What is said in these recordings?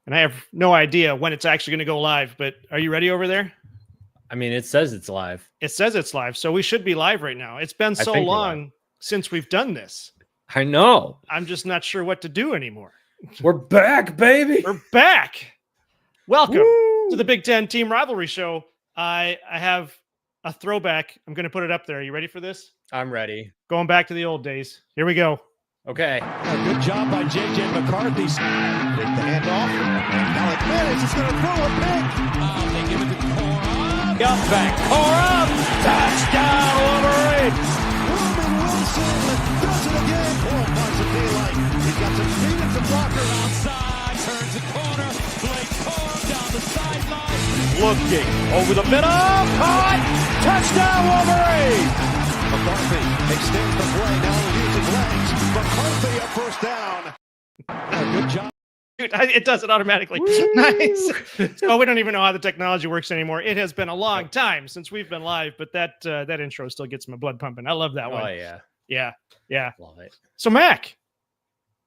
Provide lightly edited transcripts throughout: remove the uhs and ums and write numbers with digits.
And I have no idea when it's actually going to go live, but are you ready over there? I mean, it says it's live. It says it's live, so we should be live right now. It's been so long since we've done this. I know. I'm just not sure what to do anymore. We're back, baby. We're back. Welcome to the Big Ten Team Rivalry Show. I have a throwback. I'm going to put it up there. Are you ready for this? I'm ready. Going back to the old days. Here we go. Okay. Good job by J.J. McCarthy. Take the handoff. And now it is. It's going to throw a pick. They give it to Cora. Got back. Cora. Touchdown, Wolverine. Ruben Wilson does it again. Boy, what's it feel like? He's got some speed and some blocker outside. Turns the corner. Blake Cora down the sideline. Looking over the middle. Caught. Touchdown, Wolverine. McCarthy extends the play, now using legs. McCarthy a first down. Good job. Dude, it does it automatically. Nice. So we don't even know how the technology works anymore. It has been a long time since we've been live, but that intro still gets my blood pumping. I love that one. Oh, yeah. Yeah. Love it. So, Mac,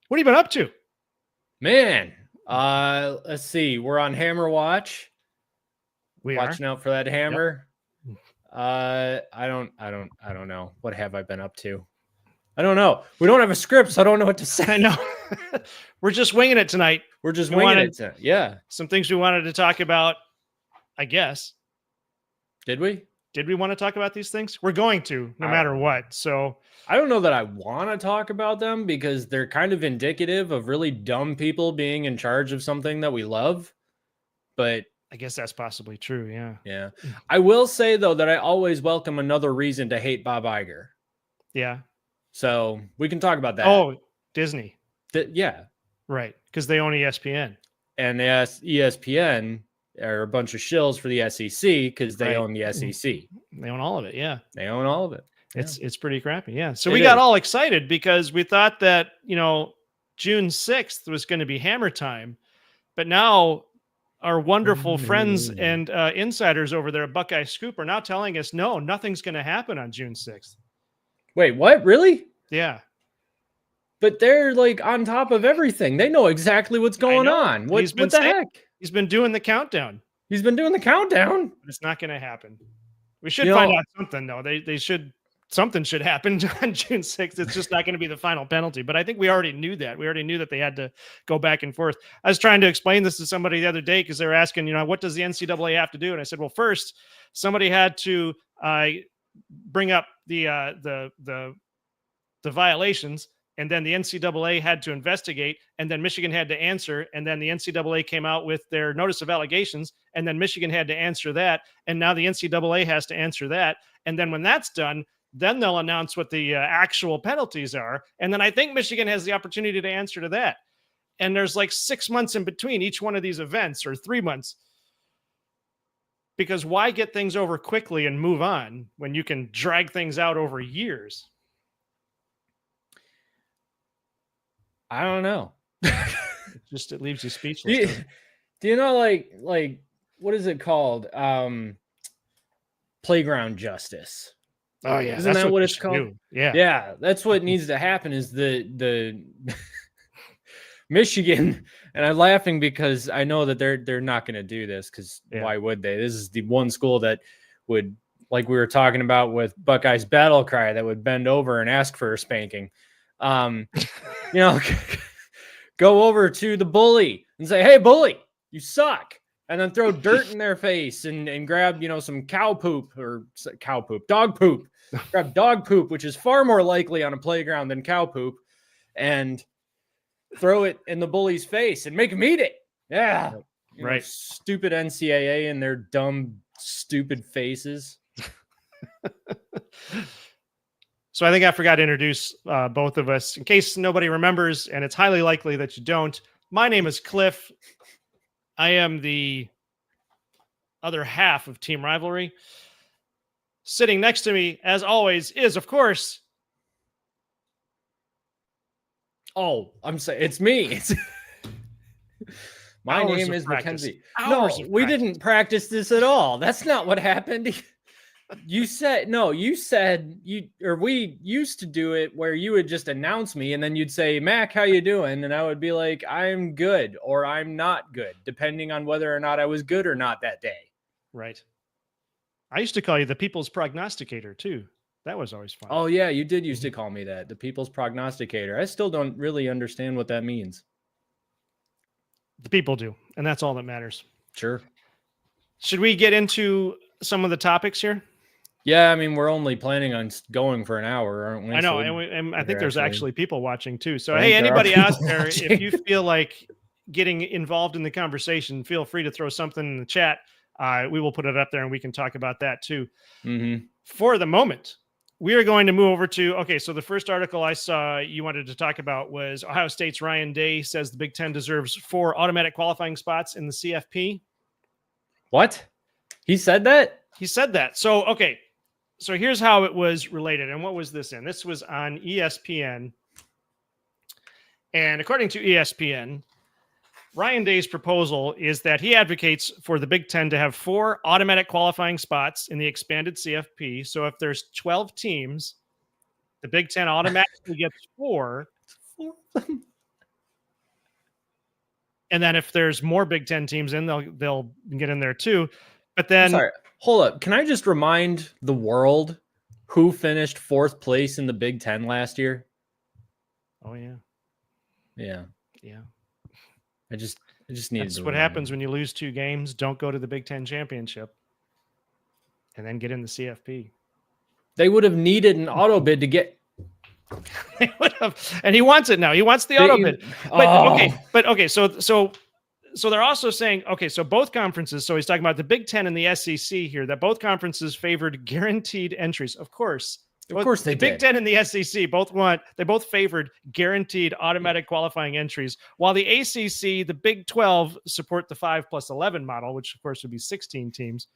what have you been up to? Man, let's see. We're on Hammer Watch. Watching out for that hammer. Yep. I don't know. What have I been up to? I don't know. We don't have a script, so I don't know what to say. I know. We're just winging it tonight. We're just winging it tonight. Yeah. Some things we wanted to talk about, I guess. Did we? Did we want to talk about these things? We're going to, no matter what. So I don't know that I want to talk about them because they're kind of indicative of really dumb people being in charge of something that we love. But I guess that's possibly true. Yeah. Yeah. I will say, though, that I always welcome another reason to hate Bob Iger. Yeah. So we can talk about that. Oh, Disney. Yeah. Right. Because they own ESPN. And ESPN are a bunch of shills for the SEC because they own the SEC. They own all of it. Yeah. They own all of it. It's pretty crappy. Yeah. So we got all excited because we thought that, June 6th was going to be hammer time. But now our wonderful friends and insiders over there at Buckeye Scoop are now telling us, no, nothing's going to happen on June 6th. Wait, what? Really? Yeah. But they're like on top of everything. They know exactly what's going on. What the heck? He's been doing the countdown. He's been doing the countdown. It's not going to happen. We should find out something, though. Something should happen on June 6th. It's just not going to be the final penalty. But I think we already knew that. We already knew that they had to go back and forth. I was trying to explain this to somebody the other day because they were asking, what does the NCAA have to do? And I said, well, first, somebody had to bring up the violations, and then the NCAA had to investigate, and then Michigan had to answer, and then the NCAA came out with their notice of allegations, and then Michigan had to answer that, and now the NCAA has to answer that. And then when that's done, then they'll announce what the actual penalties are. And then I think Michigan has the opportunity to answer to that. And there's like 6 months in between each one of these events, or 3 months. Because why get things over quickly and move on when you can drag things out over years? I don't know. It leaves you speechless. Do you know, like what is it called? Playground justice. Oh yeah, isn't that what it's called? Do. Yeah, yeah. That's what needs to happen. Is the Michigan, and I'm laughing because I know that they're not going to do this because why would they? This is the one school that would, like we were talking about with Buckeyes battle cry, that would bend over and ask for a spanking. Go over to the bully and say, "Hey, bully, you suck." And then throw dirt in their face and grab, some dog poop. Grab dog poop, which is far more likely on a playground than cow poop, and throw it in the bully's face and make him eat it. Yeah. Right. Stupid NCAA and their dumb, stupid faces. So I think I forgot to introduce both of us in case nobody remembers, and it's highly likely that you don't. My name is Cliff. I am the other half of Team Rivalry. Sitting next to me, as always, is, of course... Oh, I'm saying it's me. My name is Mackenzie. No, we didn't practice this at all. That's not what happened. You said we used to do it where you would just announce me and then you'd say, Mac, how you doing? And I would be like, I'm good or I'm not good, depending on whether or not I was good or not that day. Right. I used to call you the people's prognosticator too. That was always fun. Oh yeah, you did used to call me that, the people's prognosticator. I still don't really understand what that means. The people do, and that's all that matters. Sure. Should we get into some of the topics here? Yeah, I mean, we're only planning on going for an hour, aren't we? I know, So and I think there's actually people watching too. So, I hey, think there anybody are out people there, watching. if you feel like getting involved in the conversation, feel free to throw something in the chat. We will put it up there, and we can talk about that too. Mm-hmm. For the moment, we are going to move over to, okay, so the first article I saw you wanted to talk about was Ohio State's Ryan Day says the Big Ten deserves 4 automatic qualifying spots in the CFP. What? He said that? He said that. So, okay. So here's how it was related. And what was this in? This was on ESPN. And according to ESPN, Ryan Day's proposal is that he advocates for the Big Ten to have 4 automatic qualifying spots in the expanded CFP. So if there's 12 teams, the Big Ten automatically gets 4. And then if there's more Big Ten teams in, they'll get in there too. But then, sorry, hold up. Can I just remind the world who finished 4th place in the Big Ten last year? Oh yeah, yeah. I just need. That's what happens when you lose 2 games. Don't go to the Big Ten championship, and then get in the CFP. They would have needed an auto bid to get. They would have, and he wants it now. He wants the auto bid. But okay. So they're also saying, okay, so both conferences. So he's talking about the Big Ten and the SEC here. That both conferences favored guaranteed entries. Of course, they did. Big Ten and the SEC both favored guaranteed automatic qualifying entries, while the ACC, the Big 12 support the 5+11 model, which of course would be 16 teams.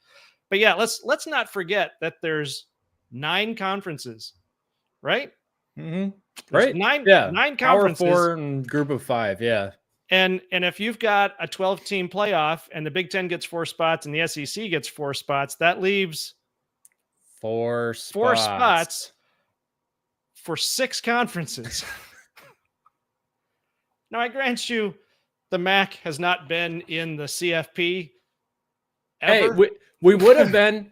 But yeah, let's not forget that there's 9 conferences, right? Mm-hmm. There's right. 9 conferences. Power 4 and group of 5. Yeah. And if you've got a 12-team playoff and the Big Ten gets 4 spots and the SEC gets 4 spots, that leaves 4 spots for 6 conferences. Now, I grant you, the MAC has not been in the CFP ever. Hey, we would have been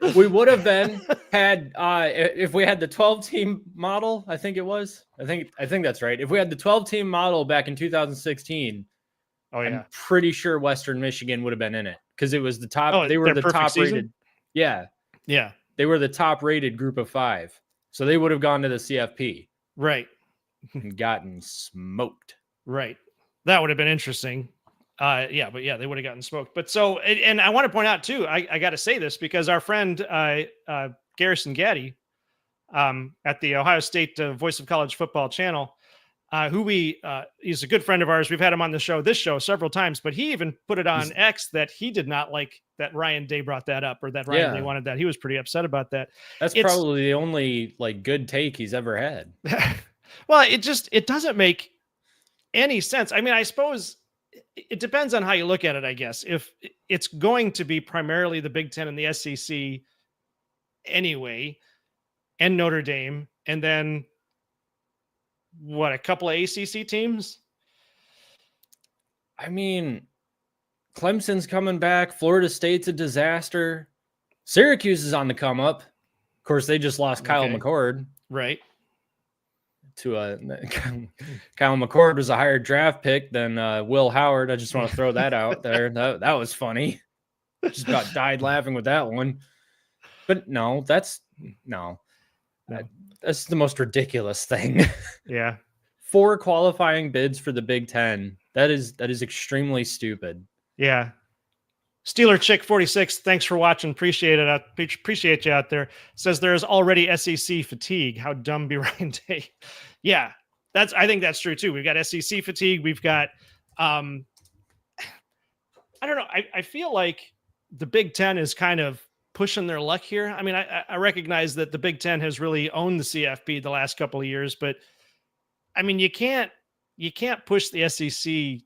had if we had the 12-team model. I think it was. I think that's right. If we had the 12-team model back in 2016, I'm pretty sure Western Michigan would have been in it because it was the top. They were the top rated. Yeah. They were the top rated group of 5, so they would have gone to the CFP, right, and gotten smoked. Right, that would have been interesting. They would have gotten smoked. But so, and I want to point out too, I got to say this because our friend Garrison Gaddy at the Ohio State Voice of College Football channel, he's a good friend of ours. We've had him on this show several times, but he even put it on X that he did not like that Ryan Day brought that up, or that Ryan Day wanted that. He was pretty upset about that. It's probably the only good take he's ever had. Well, it doesn't make any sense. I mean, I suppose it depends on how you look at it, I guess. If it's going to be primarily the Big Ten and the SEC anyway, and Notre Dame, and then a couple of ACC teams? I mean, Clemson's coming back. Florida State's a disaster. Syracuse is on the come up. Of course, they just lost Kyle McCord. Right. Kyle McCord was a higher draft pick than Will Howard. I just want to throw that out there. That was funny. Just about died laughing with that one. But no, that's the most ridiculous thing. Yeah. 4 qualifying bids for the Big Ten. That is extremely stupid. Yeah. Steeler Chick 46, thanks for watching. Appreciate it. Appreciate you out there. Says there is already SEC fatigue. How dumb be Ryan Day? Yeah, I think that's true too. We've got SEC fatigue. We've got I don't know. I feel like the Big Ten is kind of pushing their luck here. I mean, I recognize that the Big Ten has really owned the CFP the last couple of years, but I mean, you can't push the SEC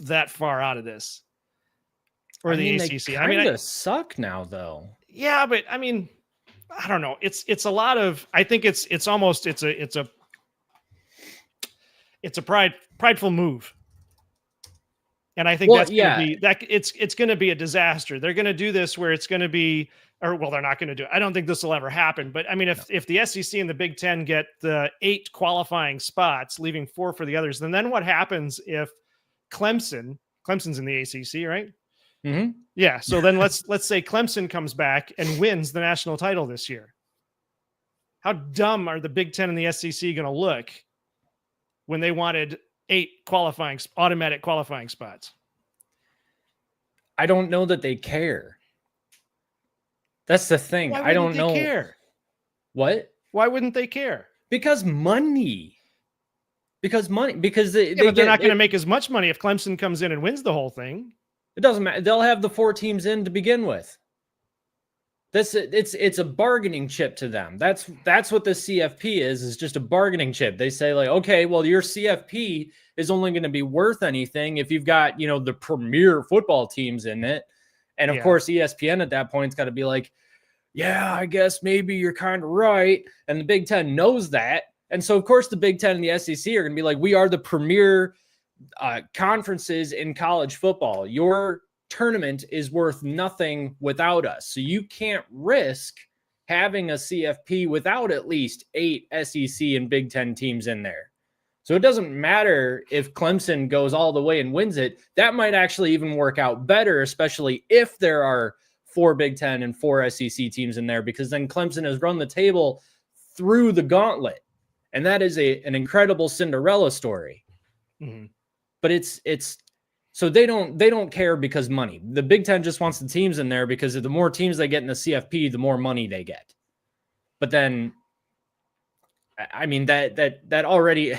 that far out of this. Or the ACC. They suck now, though. Yeah, but I mean, I don't know. It's a lot of. I think it's a prideful move. And I think that's going to be that it's going to be a disaster. They're going to do this where it's going to be, or well, they're not going to do it. I don't think this will ever happen. But I mean, if the SEC and the Big Ten get the 8 qualifying spots, leaving 4 for the others, then what happens if Clemson's in the ACC, right? Mm-hmm. Yeah. So then let's say Clemson comes back and wins the national title this year. How dumb are the Big Ten and the SEC going to look when they wanted 8 automatic qualifying spots? I don't know that they care. That's the thing. I don't know. Care? What? Why wouldn't they care? Because money. Because they're not going to make as much money if Clemson comes in and wins the whole thing. It doesn't matter. They'll have the 4 teams in to begin with. It's a bargaining chip to them. That's what the CFP is just a bargaining chip. They say like, okay, well, your CFP is only going to be worth anything if you've got, the premier football teams in it. And of course, ESPN at that point's got to be like, yeah, I guess maybe you're kind of right. And the Big Ten knows that. And so, of course, the Big Ten and the SEC are going to be like, we are the premier conferences in college football. Your tournament is worth nothing without us. So you can't risk having a CFP without at least 8 SEC and Big Ten teams in there. So it doesn't matter if Clemson goes all the way and wins it. That might actually even work out better, especially if there are 4 Big Ten and 4 SEC teams in there, because then Clemson has run the table through the gauntlet. And that is an incredible Cinderella story. Mm-hmm. But it's so they don't care because money. The Big Ten just wants the teams in there because the more teams they get in the CFP, the more money they get. But then, I mean, that already,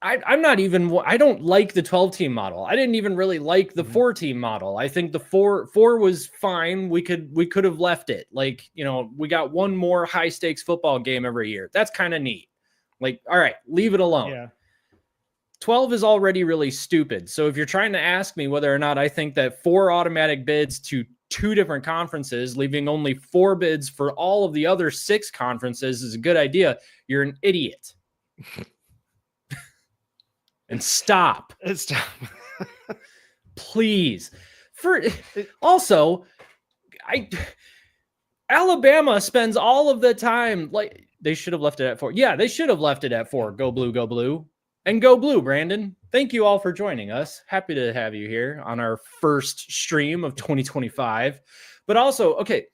I don't like the 12-team model. I didn't even really like the 4-team model. I think the four was fine. We could have left it. Like, we got one more high stakes football game every year. That's kind of neat. Like, all right, leave it alone. Yeah. 12 is already really stupid. So if you're trying to ask me whether or not I think that 4 automatic bids to 2 different conferences, leaving only 4 bids for all of the other 6 conferences is a good idea, you're an idiot. And stop. Please. Also, Alabama spends all of the time, like, they should have left it at 4. Yeah, they should have left it at 4. Go blue, go blue. And go blue, Brandon. Thank you all for joining us. Happy to have you here on our first stream of 2025. But also, okay,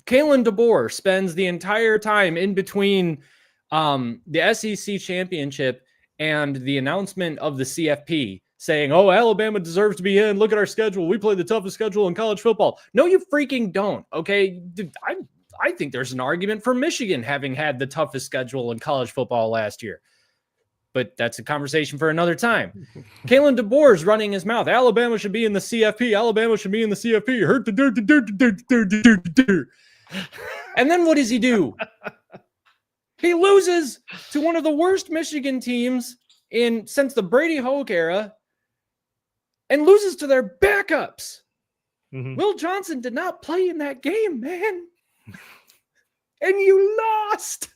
Kalen DeBoer spends the entire time in between the SEC championship and the announcement of the CFP saying, oh, Alabama deserves to be in. Look at our schedule. We play the toughest schedule in college football. No, you freaking don't, okay? I think there's an argument for Michigan having had the toughest schedule in college football last year. But that's a conversation for another time. Kalen DeBoer's running his mouth. Alabama should be in the CFP. Alabama should be in the CFP. Hurt the dirt. And then what does he do? He loses to one of the worst Michigan teams since the Brady Hoke era and loses to their backups. Mm-hmm. Will Johnson did not play in that game, man. And you lost.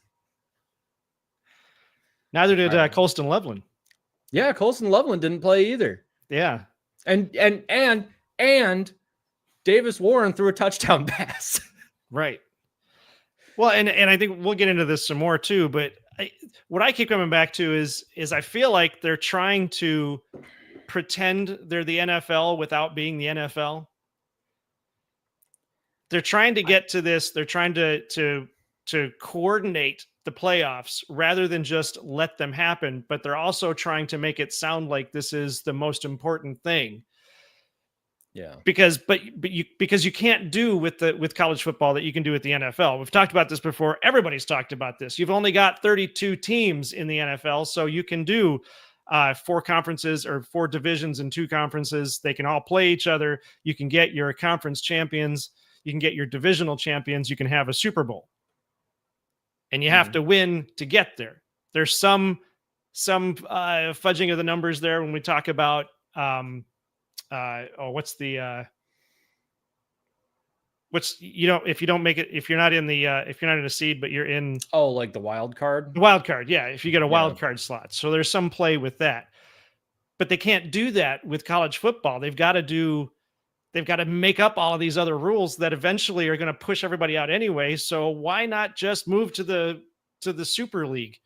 Neither did Colston Loveland. Yeah, Colston Loveland didn't play either. Yeah. And Davis Warren threw a touchdown pass. Right. Well, and I think we'll get into this some more too, but what I keep coming back to is I feel like they're trying to pretend they're the NFL without being the NFL. They're trying to get to this. They're trying to coordinate the playoffs rather than just let them happen, but they're also trying to make it sound like this is the most important thing. Yeah. Because you can't do with college football that you can do with the NFL. We've talked about this before. Everybody's talked about this. You've only got 32 teams in the NFL, so you can do 4 conferences or 4 divisions and 2 conferences. They can all play each other. You can get your conference champions. You can get your divisional champions. You can have a Super Bowl. And you have to win to get there. There's some fudging of the numbers there when we talk about what's the Which, if you don't make it, if you're not in a seed, but you're in like the wild card. The wild card, yeah. If you get a wild card slot, so there's some play with that, but they can't do that with college football. They've got to make up all of these other rules that eventually are going to push everybody out anyway. So why not just move to the Super League?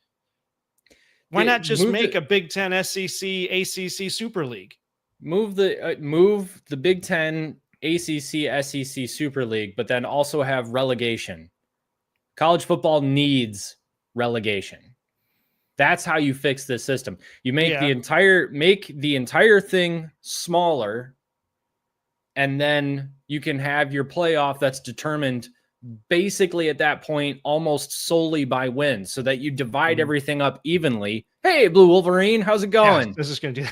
Why not just make a Big Ten, SEC, ACC Super League? Move the Big Ten, ACC, SEC Super League, but then also have relegation. College football needs relegation. That's how you fix this system. You make the entire thing smaller, and then you can have your playoff that's determined basically at that point almost solely by wins, so that you divide everything up evenly. Hey, Blue Wolverine, how's it going? Yeah, this is going to do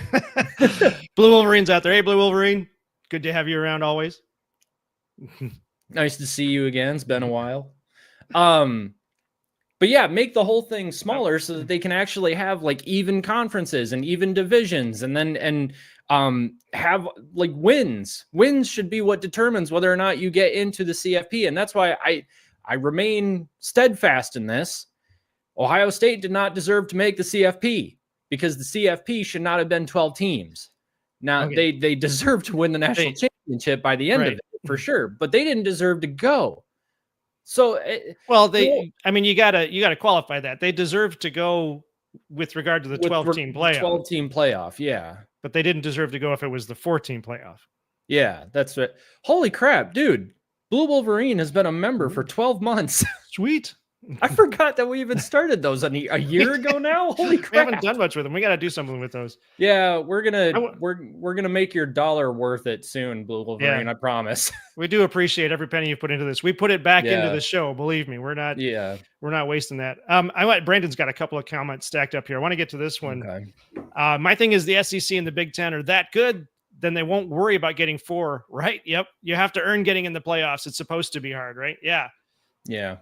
that. Blue Wolverine's out there. Hey, Blue Wolverine, good to have you around always. Nice to see you again. It's been a while. But yeah, make the whole thing smaller so that they can actually have like even conferences and even divisions, and then have like wins. Wins should be what determines whether or not you get into the CFP. And that's why I remain steadfast in this. Ohio State did not deserve to make the CFP, because the CFP should not have been 12 teams. Now they deserve to win the national championship by the end of it for sure, but they didn't deserve to go. So, you gotta qualify that. They deserve to go with regard to the 12-team playoff. 12-team playoff, yeah. But they didn't deserve to go if it was the 14 playoff. Yeah, that's right. Holy crap, dude. Blue Wolverine has been a member for 12 months. Sweet. I forgot that we even started those a year ago now. Holy crap. We haven't done much with them. We got to do something with those. Yeah, we're gonna make your dollar worth it soon, Blue Wolverine. I promise. We do appreciate every penny you put into this. We put it back into the show. Believe me, we're not wasting that. Brandon's got a couple of comments stacked up here. I want to get to this one. Okay. My thing is the SEC and the Big Ten are that good, then they won't worry about getting 4, right? Yep. You have to earn getting in the playoffs. It's supposed to be hard, right? Yeah. Yeah.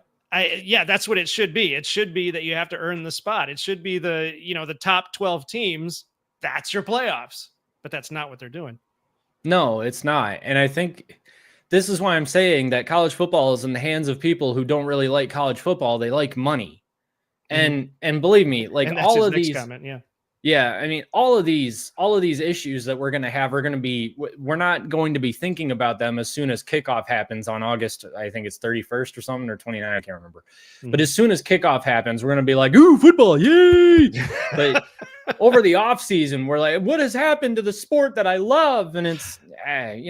That's what it should be. It should be that you have to earn the spot. It should be the top 12 teams. That's your playoffs, but that's not what they're doing. No, it's not. And I think this is why I'm saying that college football is in the hands of people who don't really like college football. They like money. And believe me, like all of these comment, yeah, I mean, all of these issues that we're going to have are going to be, we're not going to be thinking about them as soon as kickoff happens on August, I think it's 31st or something, or 29, I can't remember. But as soon as kickoff happens, we're going to be like, ooh, football, yay! But over the off season, we're like, what has happened to the sport that I love? And it's, I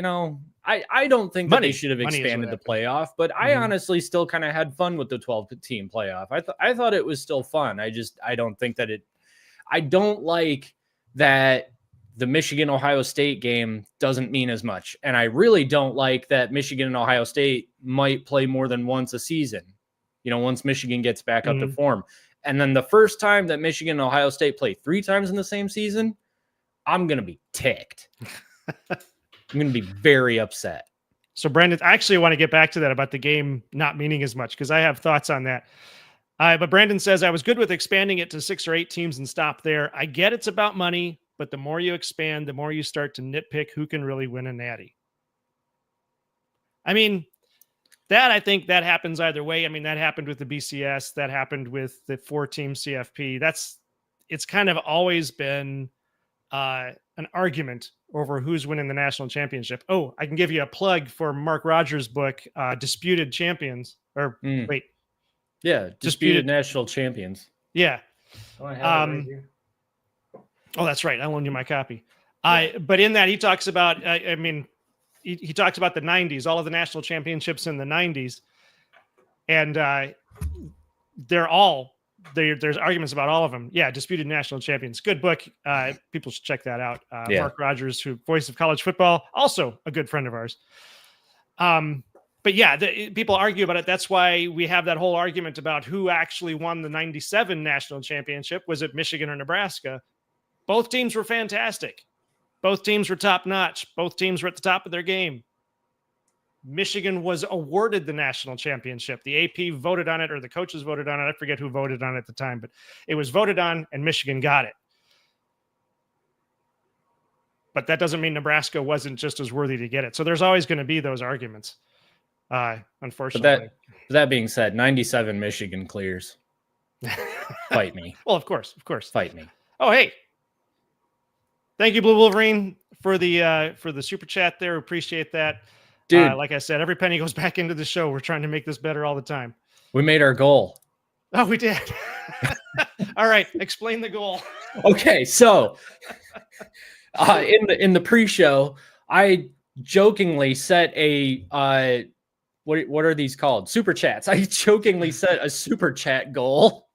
don't think that they should have expanded the playoff, but I honestly still kind of had fun with the 12-team playoff. I thought it was still fun. I don't think that I don't like that the Michigan-Ohio State game doesn't mean as much. And I really don't like that Michigan and Ohio State might play more than once a season, once Michigan gets back up to form. And then the first time that Michigan and Ohio State play 3 times in the same season, I'm going to be ticked. I'm going to be very upset. So, Brandon, I actually want to get back to that about the game not meaning as much, because I have thoughts on that. But Brandon says, I was good with expanding it to 6 or 8 teams and stop there. I get it's about money, but the more you expand, the more you start to nitpick who can really win a natty. I mean, I think that happens either way. I mean, that happened with the BCS. That happened with the 4-team CFP. It's kind of always been an argument over who's winning the national championship. Oh, I can give you a plug for Mark Rogers' book, Disputed Champions. Wait. Yeah, disputed national champions. Yeah. Oh, I have it right here. Oh, that's right. I loaned you my copy. But in that, he talks about, he talks about the 90s, all of the national championships in the 90s. And there's arguments about all of them. Yeah, disputed national champions. Good book. People should check that out. Mark Rogers, voice of college football, also a good friend of ours. But yeah, people argue about it. That's why we have that whole argument about who actually won the 97 national championship. Was it Michigan or Nebraska? Both teams were fantastic. Both teams were top notch. Both teams were at the top of their game. Michigan was awarded the national championship. The AP voted on it, or the coaches voted on it. I forget who voted on it at the time, but it was voted on and Michigan got it. But that doesn't mean Nebraska wasn't just as worthy to get it. So there's always going to be those arguments. Unfortunately. But that being said, 97 Michigan clears. Fight me. Well, of course. Fight me. Oh, hey. Thank you, Blue Wolverine, for the super chat there. Appreciate that. Dude, like I said, every penny goes back into the show. We're trying to make this better all the time. We made our goal. Oh, we did. All right. Explain the goal. Okay. So in the pre-show, I jokingly set a what are these called? Super chats. I jokingly set a super chat goal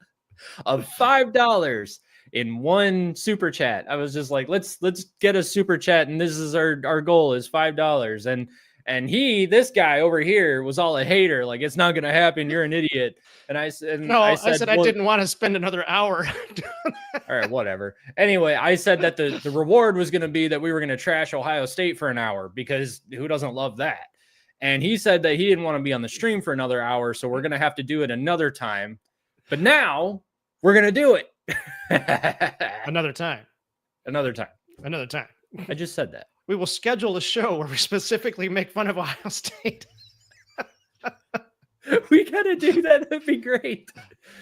of $5 in one super chat. I was just like, let's get a super chat, and this is our goal is $5. And this guy over here was all a hater, like, it's not gonna happen, you're an idiot. And I said I didn't want to spend another hour. All right, whatever. Anyway, I said that the reward was gonna be that we were gonna trash Ohio State for an hour, because who doesn't love that? And he said that he didn't want to be on the stream for another hour, so we're gonna have to do it another time. But now we're gonna do it. Another time. I just said that. We will schedule a show where we specifically make fun of Ohio State. We gotta do that. That'd be great.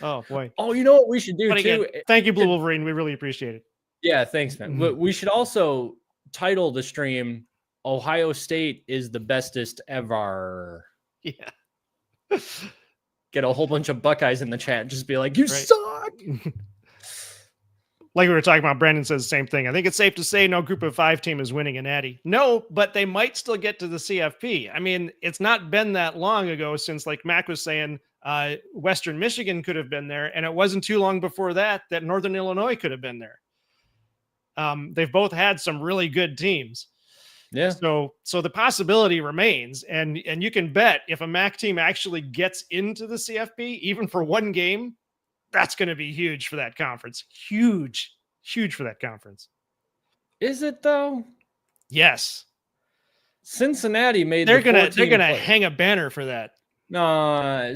Oh boy. Oh, you know what we should do too? Again, thank you, Blue Wolverine. We really appreciate it. Yeah, thanks, man. But we should also title the stream "Ohio State is the bestest ever." Yeah. Get a whole bunch of Buckeyes in the chat and just be like, "You suck." Like we were talking about, Brandon says the same thing. I think it's safe to say no group of 5 team is winning an Natty. No, but they might still get to the CFP. I mean, it's not been that long ago since, like Mac was saying, Western Michigan could have been there. And it wasn't too long before that Northern Illinois could have been there. They've both had some really good teams. Yeah. So the possibility remains. And you can bet if a MAC team actually gets into the CFP, even for one game, that's going to be huge for that conference. Huge for that conference. Is it though? Yes. Cincinnati made. They're gonna hang a banner for that. No,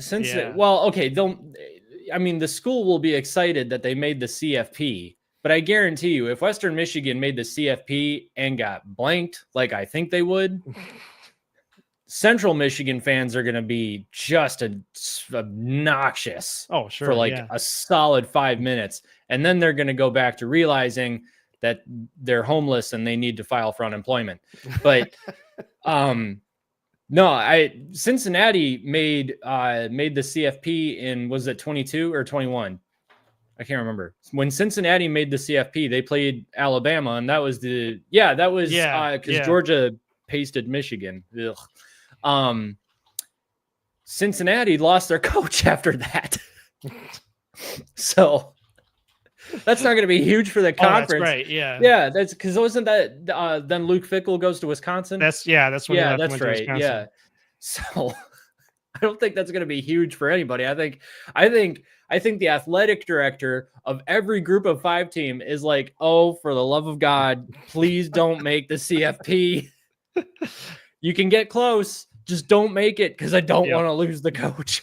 well, okay. The school will be excited that they made the CFP, but I guarantee you, if Western Michigan made the CFP and got blanked, like I think they would, Central Michigan fans are going to be just obnoxious. Oh, sure. For a solid 5 minutes. And then they're going to go back to realizing that they're homeless and they need to file for unemployment. But Cincinnati made the CFP in, was it 22 or 21? I can't remember. When Cincinnati made the CFP, they played Alabama, and that was because Georgia pasted Michigan. Ugh. Cincinnati lost their coach after that. So that's not going to be huge for the conference. That's right. Yeah. Yeah. That's because wasn't that then Luke Fickell goes to Wisconsin? That's when that's right. Yeah. So I don't think that's going to be huge for anybody. I think the athletic director of every group of 5 team is like, oh, for the love of God, please don't make the CFP. You can get close. Just don't make it, because I don't want to lose the coach.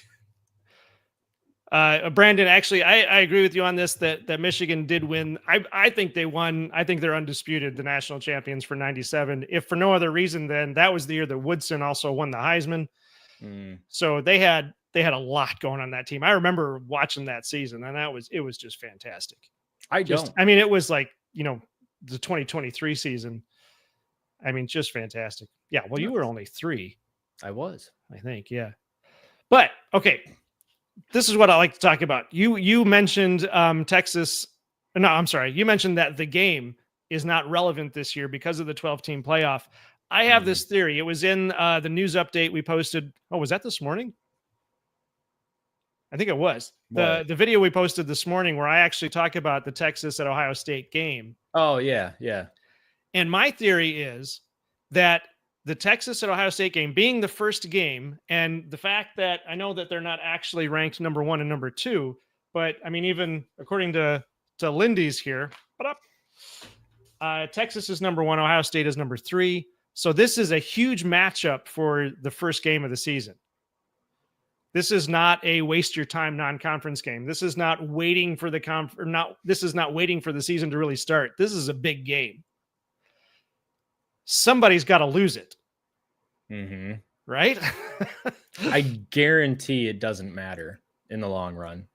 Brandon, actually, I agree with you on this, that Michigan did win. I think they won. I think they're undisputed, the national champions for 97. If for no other reason, then that was the year that Woodson also won the Heisman. So they had a lot going on that team. I remember watching that season, and it was just fantastic. It was like, the 2023 season. I mean, just fantastic. Yeah. Well, you were only 3. I was, I think. Yeah. But okay. This is what I like to talk about. You mentioned Texas. No, I'm sorry. You mentioned that the game is not relevant this year because of the 12-team playoff. I have this theory. It was in the news update we posted. Oh, was that this morning? I think it was. The video we posted this morning where I actually talk about the Texas at Ohio State game. Oh, yeah. Yeah. And my theory is that the Texas at Ohio State game being the first game, and the fact that I know that they're not actually ranked number 1 and number 2, but I mean, even according to Lindy's here, Texas is number 1, Ohio State is number 3. So this is a huge matchup for the first game of the season. This is not a waste your time non-conference game. This is not waiting for this is not waiting for the season to really start. This is a big game. Somebody's got to lose it. Mm-hmm. right? I guarantee it doesn't matter in the long run.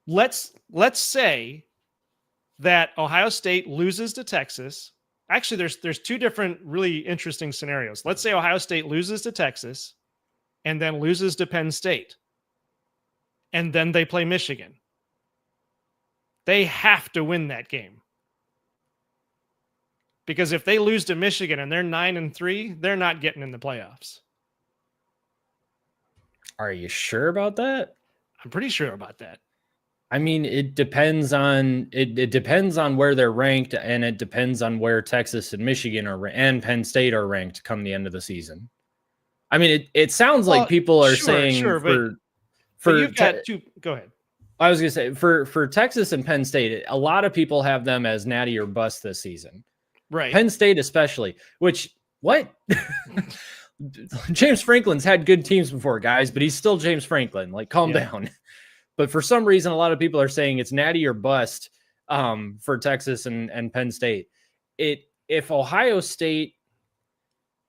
Let's say that Ohio State loses to Texas. Actually, there's two different really interesting scenarios. Let's say Ohio State loses to Texas and then loses to Penn State. And then they play Michigan. They have to win that game. Because if they lose to Michigan and they're 9-3, they're not getting in the playoffs. Are you sure about that? I'm pretty sure about that. I mean, it depends on it depends on where they're ranked, and it depends on where Texas and Michigan and Penn State are ranked come the end of the season. I mean, it sounds like people are saying but you've got two. Go ahead. I was going to say for Texas and Penn State, a lot of people have them as natty or bust this season. Right. Penn State especially, which what? James Franklin's had good teams before, guys, but he's still James Franklin. Like, calm down. But for some reason, a lot of people are saying it's natty or bust for Texas and Penn State. If Ohio State,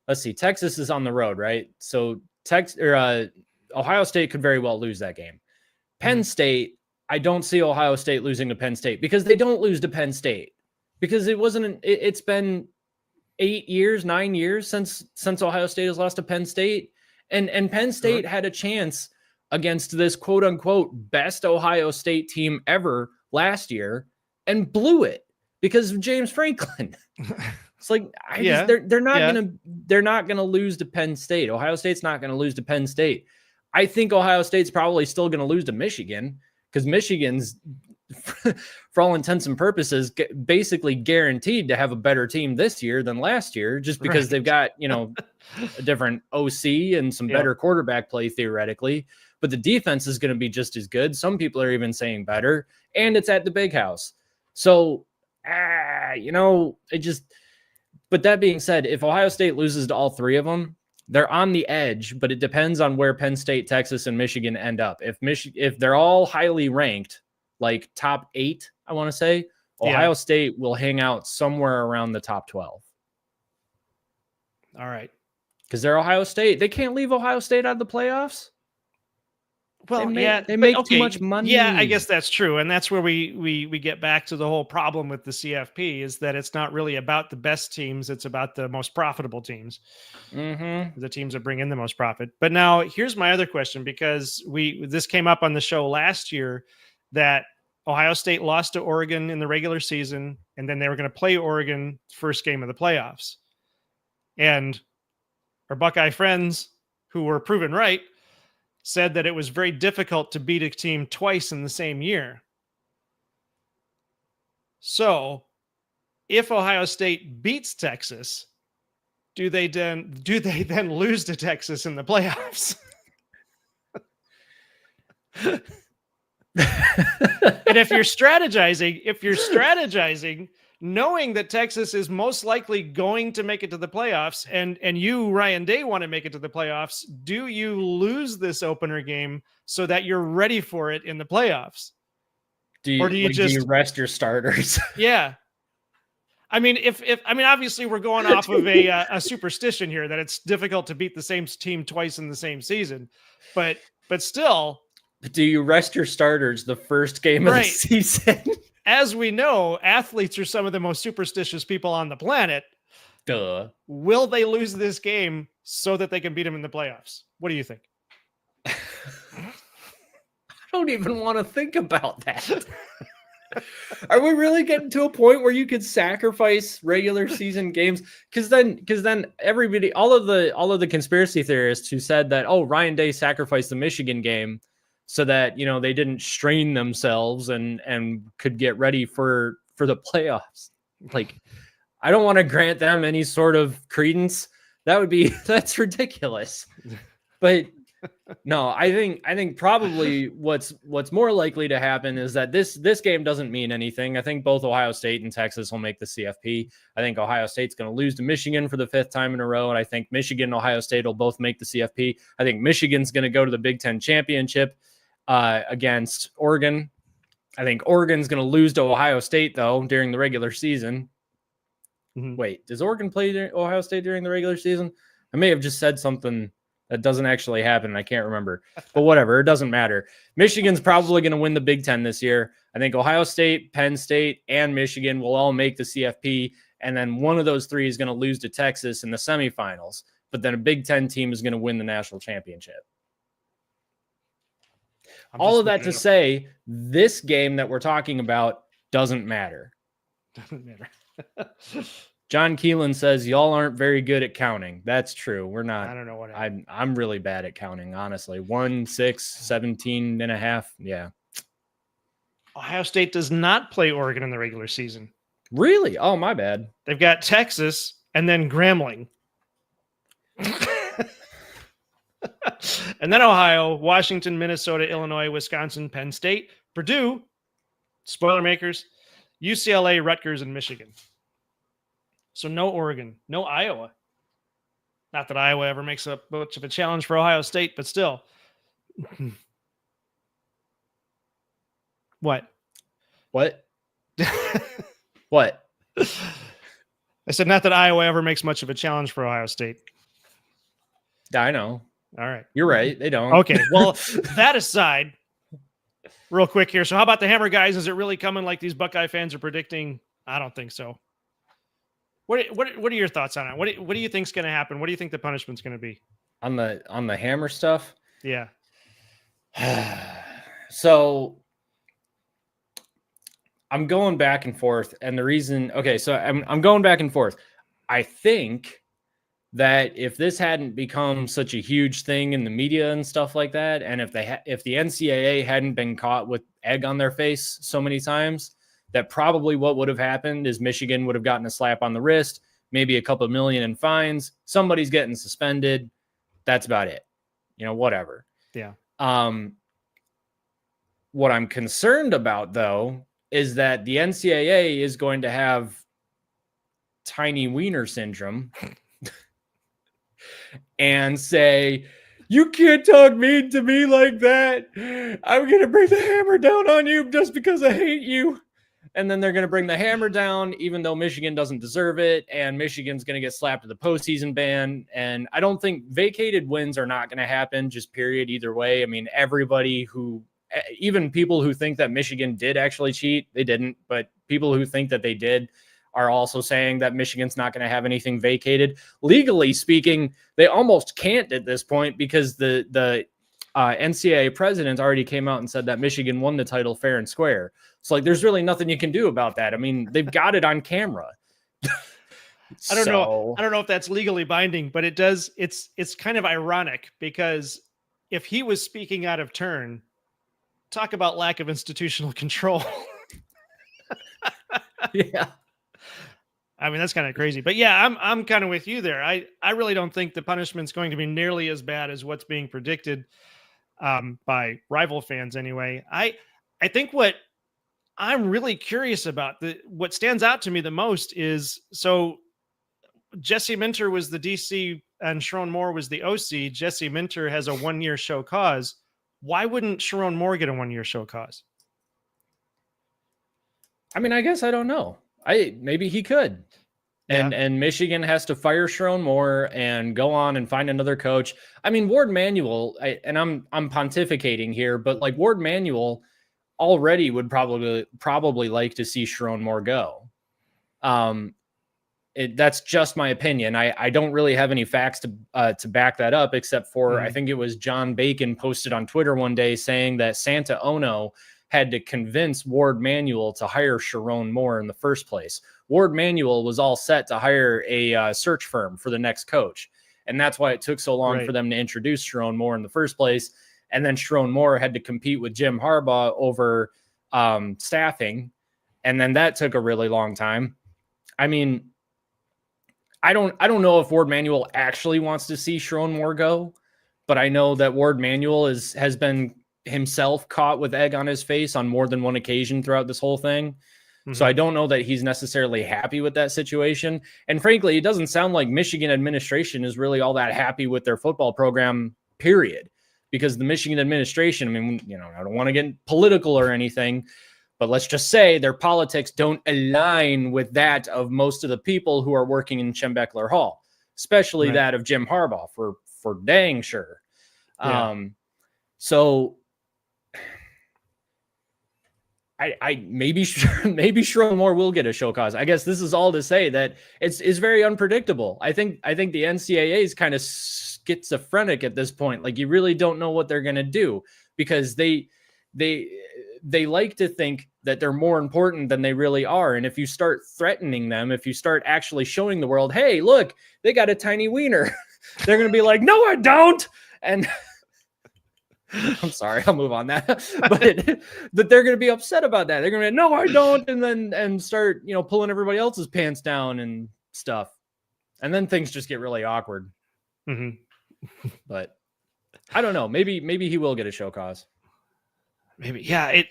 let's see, Texas is on the road, right? So Ohio State could very well lose that game. Penn State, I don't see Ohio State losing to Penn State because they don't lose to Penn State because it's been 9 years since Ohio State has lost to Penn State, and Penn State had a chance against this quote unquote best Ohio State team ever last year and blew it because of James Franklin. It's like, they're not gonna lose to Penn State. Ohio State's not gonna lose to Penn State. I think Ohio State's probably still gonna lose to Michigan because Michigan's, for all intents and purposes, basically guaranteed to have a better team this year than last year, just because they've got, a different OC and some better quarterback play theoretically, but the defense is going to be just as good. Some people are even saying better, and it's at the Big House. So, but that being said, if Ohio State loses to all three of them, they're on the edge, but it depends on where Penn State, Texas, and Michigan end up. If they're all highly ranked, like top 8, I want to say, Ohio State will hang out somewhere around the top 12. All right. Because they're Ohio State. They can't leave Ohio State out of the playoffs. Well, they make too much money. Yeah, I guess that's true. And that's where we get back to the whole problem with the CFP is that it's not really about the best teams. It's about the most profitable teams. Mm-hmm. The teams that bring in the most profit. But now here's my other question, because this came up on the show last year that Ohio State lost to Oregon in the regular season, and then they were going to play Oregon first game of the playoffs. And our Buckeye friends, who were proven right, said that it was very difficult to beat a team twice in the same year. So, if Ohio State beats Texas, do they then lose to Texas in the playoffs? And if you're strategizing, knowing that Texas is most likely going to make it to the playoffs, and you, Ryan Day, want to make it to the playoffs, do you lose this opener game so that you're ready for it in the playoffs? Do you rest your starters? Yeah. I mean, obviously we're going off of a superstition here that it's difficult to beat the same team twice in the same season, but still. Do you rest your starters the first game of the season? As we know, athletes are some of the most superstitious people on the planet. Duh. Will they lose this game so that they can beat them in the playoffs? What do you think? I don't even want to think about that. Are we really getting to a point where you could sacrifice regular season games? Because then everybody, all of the conspiracy theorists who said that, Ryan Day sacrificed the Michigan game so that, they didn't strain themselves and could get ready for the playoffs. Like, I don't want to grant them any sort of credence. That's ridiculous. But no, I think probably what's more likely to happen is that this game doesn't mean anything. I think both Ohio State and Texas will make the CFP. I think Ohio State's going to lose to Michigan for the 5th time in a row, and I think Michigan and Ohio State will both make the CFP. I think Michigan's going to go to the Big Ten championship against Oregon. I think Oregon's going to lose to Ohio State, though, during the regular season. Mm-hmm. Wait, does Oregon play Ohio State during the regular season? I may have just said something That doesn't actually happen. I can't remember, but whatever. It doesn't matter. Michigan's probably going to win the Big Ten this year. I think Ohio State, Penn State, and Michigan will all make the CFP. And then one of those three is going to lose to Texas in the semifinals. But then a Big Ten team is going to win the national championship. All of that to say, this game that we're talking about doesn't matter. Doesn't matter. John Keelan says, y'all aren't very good at counting. That's true. We're not. I don't know what I'm really bad at counting, honestly. 1, 6, 17 and a half. Yeah. Ohio State does not play Oregon in the regular season. Really? Oh, my bad. They've got Texas and then Grambling. And then Ohio, Washington, Minnesota, Illinois, Wisconsin, Penn State, Purdue, spoiler makers, UCLA, Rutgers, and Michigan. So no Oregon, no Iowa. Not that Iowa ever makes up much of a challenge for Ohio State, but still. What? What? I said not that Iowa ever makes much of a challenge for Ohio State. I know. All right. You're right. They don't. Okay. Well, that aside, real quick here. So how about the Hammer guys? Is it really coming like these Buckeye fans are predicting? I don't think so. What are your thoughts on it? What do you think's going to happen? What do you think the punishment's going to be? On the Hammer stuff? Yeah. So I'm going back and forth, and the reason, okay, so I'm going back and forth. I think that if this hadn't become such a huge thing in the media and stuff like that, and if the NCAA hadn't been caught with egg on their face so many times, that probably what would have happened is Michigan would have gotten a slap on the wrist, maybe a couple million in fines. Somebody's getting suspended. That's about it. Whatever. Yeah. What I'm concerned about, though, is that the NCAA is going to have tiny wiener syndrome and say, you can't talk mean to me like that. I'm going to bring the hammer down on you just because I hate you. And then they're going to bring the hammer down, even though Michigan doesn't deserve it. And Michigan's going to get slapped with a postseason ban. And I don't think vacated wins are not going to happen, just period, either way. I mean, even people who think that Michigan did actually cheat, they didn't. But people who think that they did are also saying that Michigan's not going to have anything vacated. Legally speaking, they almost can't at this point because the NCAA president already came out and said that Michigan won the title fair and square. So there's really nothing you can do about that. I mean, they've got it on camera. I don't know if that's legally binding, but it does. It's kind of ironic because if he was speaking out of turn, talk about lack of institutional control. Yeah. I mean, that's kind of crazy, but yeah, I'm kind of with you there. I really don't think the punishment's going to be nearly as bad as what's being predicted by rival fans anyway. I think what I'm really curious about, what stands out to me the most is, so Jesse Minter was the DC and Sharon Moore was the OC. Jesse Minter has a 1-year show cause. Why wouldn't Sharon Moore get a 1-year show cause? I mean, I guess I don't know. Maybe he could. Yeah. And Michigan has to fire Sharon Moore and go on and find another coach. I mean, Ward Manuel, and I'm pontificating here, but like Ward Manuel already would probably like to see Sharon Moore go. That's just my opinion. I don't really have any facts to back that up, except for I think it was John Bacon posted on Twitter one day saying that Santa Ono had to convince Ward Manuel to hire Sharon Moore in the first place. Ward Manuel was all set to hire a search firm for the next coach. And that's why it took so long for them to introduce Sharon Moore in the first place. And then Sharon Moore had to compete with Jim Harbaugh over staffing. And then that took a really long time. I mean, I don't know if Ward Manuel actually wants to see Sharon Moore go, but I know that Ward Manuel has been himself caught with egg on his face on more than one occasion throughout this whole thing. Mm-hmm. So I don't know that he's necessarily happy with that situation. And frankly, it doesn't sound like Michigan administration is really all that happy with their football program, period. Because the Michigan administration, I mean, I don't want to get political or anything, but let's just say their politics don't align with that of most of the people who are working in Schembechler Hall, especially that of Jim Harbaugh, for for dang sure. Yeah. So I maybe Sherrone Moore will get a show cause. I guess this is all to say that it's very unpredictable. I think the NCAA is kind of schizophrenic at this point. Like, you really don't know what they're going to do, because they like to think that they're more important than they really are. And if you start threatening them, if you start actually showing the world, hey, look, they got a tiny wiener, they're going to be like, no, I don't. And I'm sorry, I'll move on that. But they're going to be upset about that. They're going to be, no, I don't. And start, pulling everybody else's pants down and stuff. And then things just get really awkward. Mm-hmm. But I don't know. Maybe he will get a show cause. Maybe. Yeah.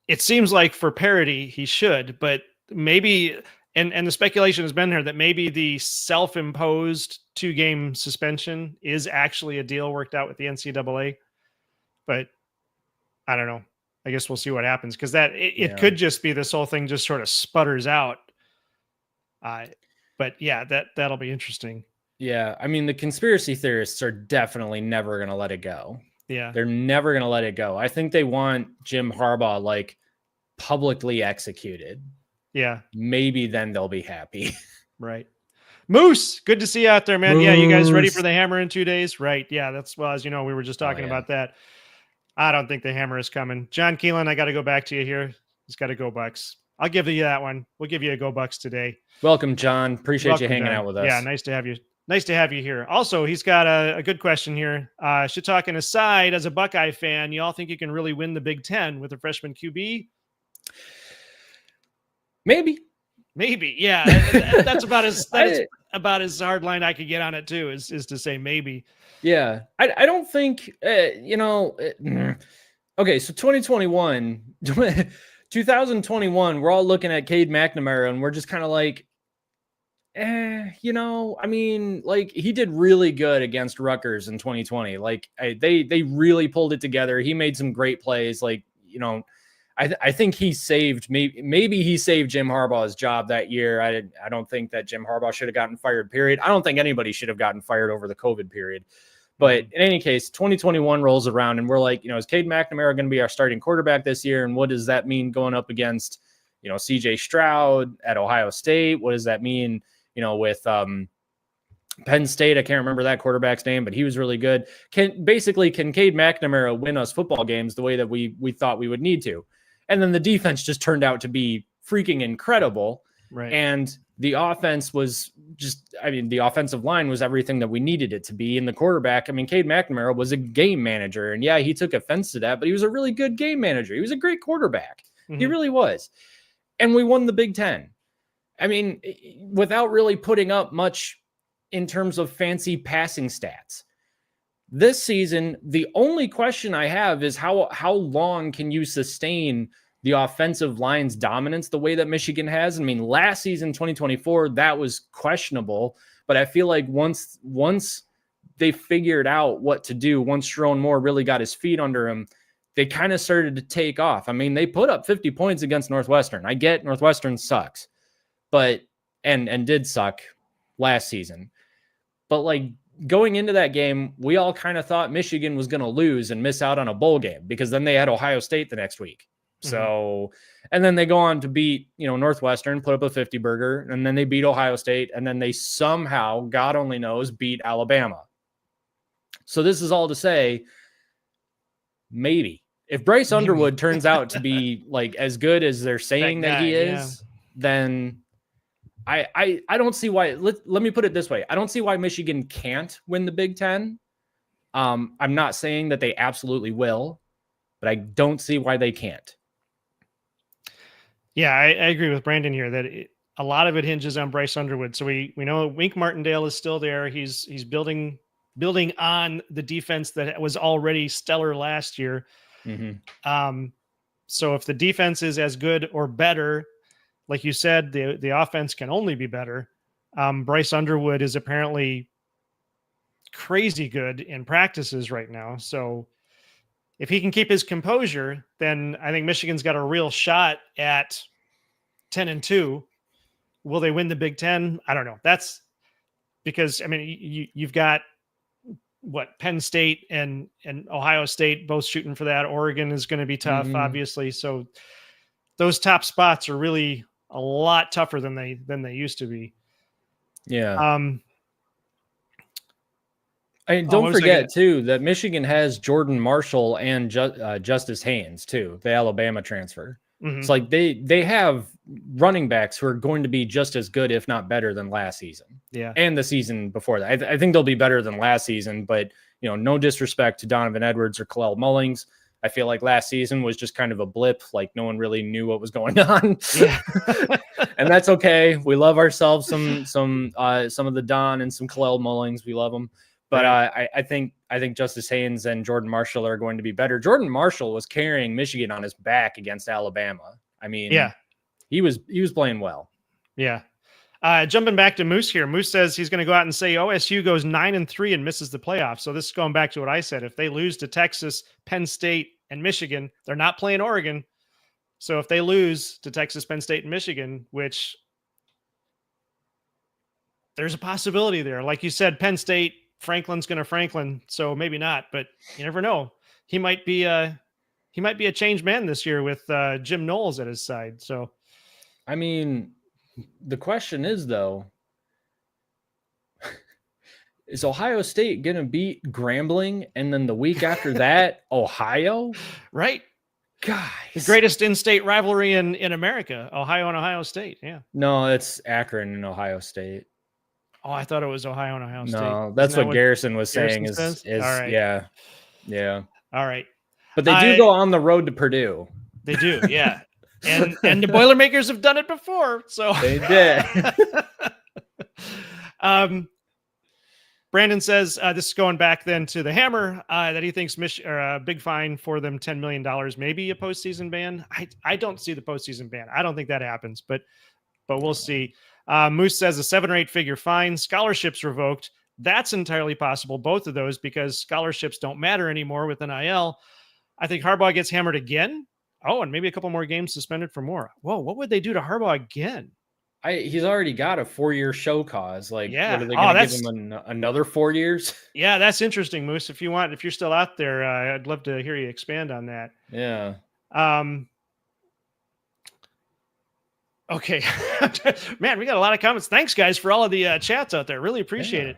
It seems like for parity, he should, but maybe, and the speculation has been here that maybe the self-imposed 2-game suspension is actually a deal worked out with the NCAA, but I don't know. I guess we'll see what happens, because it could just be this whole thing just sort of sputters out. But yeah, that'll be interesting. Yeah. I mean, the conspiracy theorists are definitely never going to let it go. Yeah. They're never going to let it go. I think they want Jim Harbaugh like publicly executed. Yeah. Maybe then they'll be happy. Right. Moose, good to see you out there, man. Moose. Yeah, you guys ready for the hammer in 2 days? Right. Yeah, as you know, we were just talking about that. I don't think the hammer is coming. John Keelan, I got to go back to you here. He's got to go Bucks. I'll give you that one. We'll give you a go Bucks today. Welcome, John. Appreciate you hanging out with us. Yeah, nice to have you. Nice to have you here. Also, he's got a good question here. Shit talking aside, as a Buckeye fan, you all think you can really win the Big Ten with a freshman QB? Maybe. Yeah. That's about as hard line I could get on it too, is to say maybe. Yeah. I don't think, okay. So 2021, we're all looking at Cade McNamara and we're just kind of like, I mean, like, he did really good against Rutgers in 2020. Like, they really pulled it together. He made some great plays. Like, I think he saved, maybe he saved Jim Harbaugh's job that year. I don't think that Jim Harbaugh should have gotten fired, period. I don't think anybody should have gotten fired over the COVID period. But in any case, 2021 rolls around and we're like, is Cade McNamara going to be our starting quarterback this year? And what does that mean going up against, CJ Stroud at Ohio State? What does that mean, with Penn State? I can't remember that quarterback's name, but he was really good. Can Cade McNamara win us football games the way that we thought we would need to? And then the defense just turned out to be freaking incredible. Right. And the offense was the offensive line was everything that we needed it to be. And the quarterback, Cade McNamara was a game manager. And yeah, he took offense to that, but he was a really good game manager. He was a great quarterback. Mm-hmm. He really was. And we won the Big Ten. Without really putting up much in terms of fancy passing stats. This season, the only question I have is how long can you sustain the offensive line's dominance the way that Michigan has? Last season, 2024, that was questionable, but I feel like once they figured out what to do, once Sherrone Moore really got his feet under him, they kind of started to take off. They put up 50 points against Northwestern. I get Northwestern sucks, but and did suck last season. But like, going into that game, we all kind of thought Michigan was going to lose and miss out on a bowl game, because then they had Ohio State the next week. So, and then they go on to beat, Northwestern, put up a 50 burger, and then they beat Ohio State, and then they somehow, God only knows, beat Alabama. So this is all to say, maybe if Bryce Underwood turns out to be like as good as they're saying that he is, then I don't see why. Let me put it this way. I don't see why Michigan can't win the Big Ten. I'm not saying that they absolutely will, but I don't see why they can't. Yeah, I agree with Brandon here that a lot of it hinges on Bryce Underwood. So we know Wink Martindale is still there. He's building on the defense that was already stellar last year. Mm-hmm. So if the defense is as good or better, like you said, the offense can only be better. Bryce Underwood is apparently crazy good in practices right now. So if he can keep his composure, then I think Michigan's got a real shot at 10-2. Will they win the Big Ten? I don't know. That's because, you've got Penn State and Ohio State both shooting for that. Oregon is going to be tough, obviously. So those top spots are really a lot tougher than they used to be. Yeah. Don't forget too that Michigan has Jordan Marshall and Justice Haynes too, the Alabama transfer. It's like they have running backs who are going to be just as good, if not better, than last season. Yeah, and the season before that. I think they'll be better than last season, but no disrespect to Donovan Edwards or Khalil Mullings. I feel like last season was just kind of a blip. Like no one really knew what was going on, and that's okay. We love ourselves some of the Don and some Khalil Mullings. We love them. But I think Justice Haynes and Jordan Marshall are going to be better. Jordan Marshall was carrying Michigan on his back against Alabama. I mean, he was playing well. Yeah. Jumping back to Moose here. Moose says he's going to go out and say OSU goes 9-3 and misses the playoffs. So this is going back to what I said. If they lose to Texas, Penn State, and Michigan, they're not playing Oregon. So if they lose to Texas, Penn State, and Michigan, which there's a possibility there. Like you said, Penn State, Franklin's going to Franklin, so maybe not, but you never know. He might be a changed man this year with Jim Knowles at his side. So, I mean, the question is though, is Ohio State going to beat Grambling and then the week after that, Ohio? Right. Guys, the greatest in-state rivalry in America, Ohio and Ohio State. Yeah. No, it's Akron and Ohio State. Oh, I thought it was Ohio and Ohio State. No, that's what Garrison was saying. Is all right. Yeah. All right. But they do go on the road to Purdue. They do, yeah. and the Boilermakers have done it before, so they did. Brandon says this is going back then to the Hammer that he thinks a big fine for them, $10 million, maybe a postseason ban. I don't see the postseason ban. I don't think that happens, but we'll see. Moose says a 7 or 8 figure fine, scholarships revoked. That's entirely possible, both of those, because scholarships don't matter anymore with NIL. I think Harbaugh gets hammered again. Oh, and maybe a couple more games suspended for more. Whoa, what would they do to Harbaugh again? He's already got a 4-year show cause. Like, yeah. What are they going to give him another 4 years? Yeah, that's interesting, Moose. If you're still out there, I'd love to hear you expand on that. Yeah. Okay. Man, we got a lot of comments. Thanks, guys, for all of the chats out there. Really appreciate it.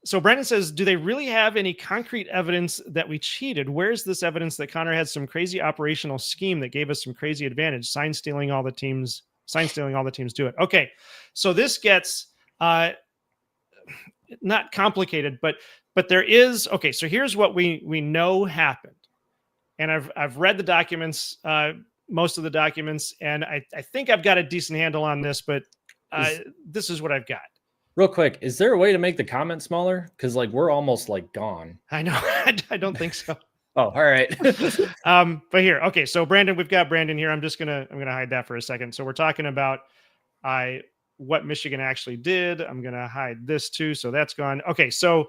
So Brandon says, do they really have any concrete evidence that we cheated? Where's this evidence that Connor had some crazy operational scheme that gave us some crazy advantage? Sign stealing all the teams do it. Okay. So this gets not complicated, but there is, okay. So here's what we know happened. And I've read the documents, most of the documents, and I think I've got a decent handle on this, but this is what I've got. Real quick, is there a way to make the comment smaller? Because we're almost gone. I know. I don't think so. Oh, all right. But here, okay. So Brandon, we've got Brandon here. I'm gonna hide that for a second. So we're talking about what Michigan actually did. I'm gonna hide this too. So that's gone. Okay. So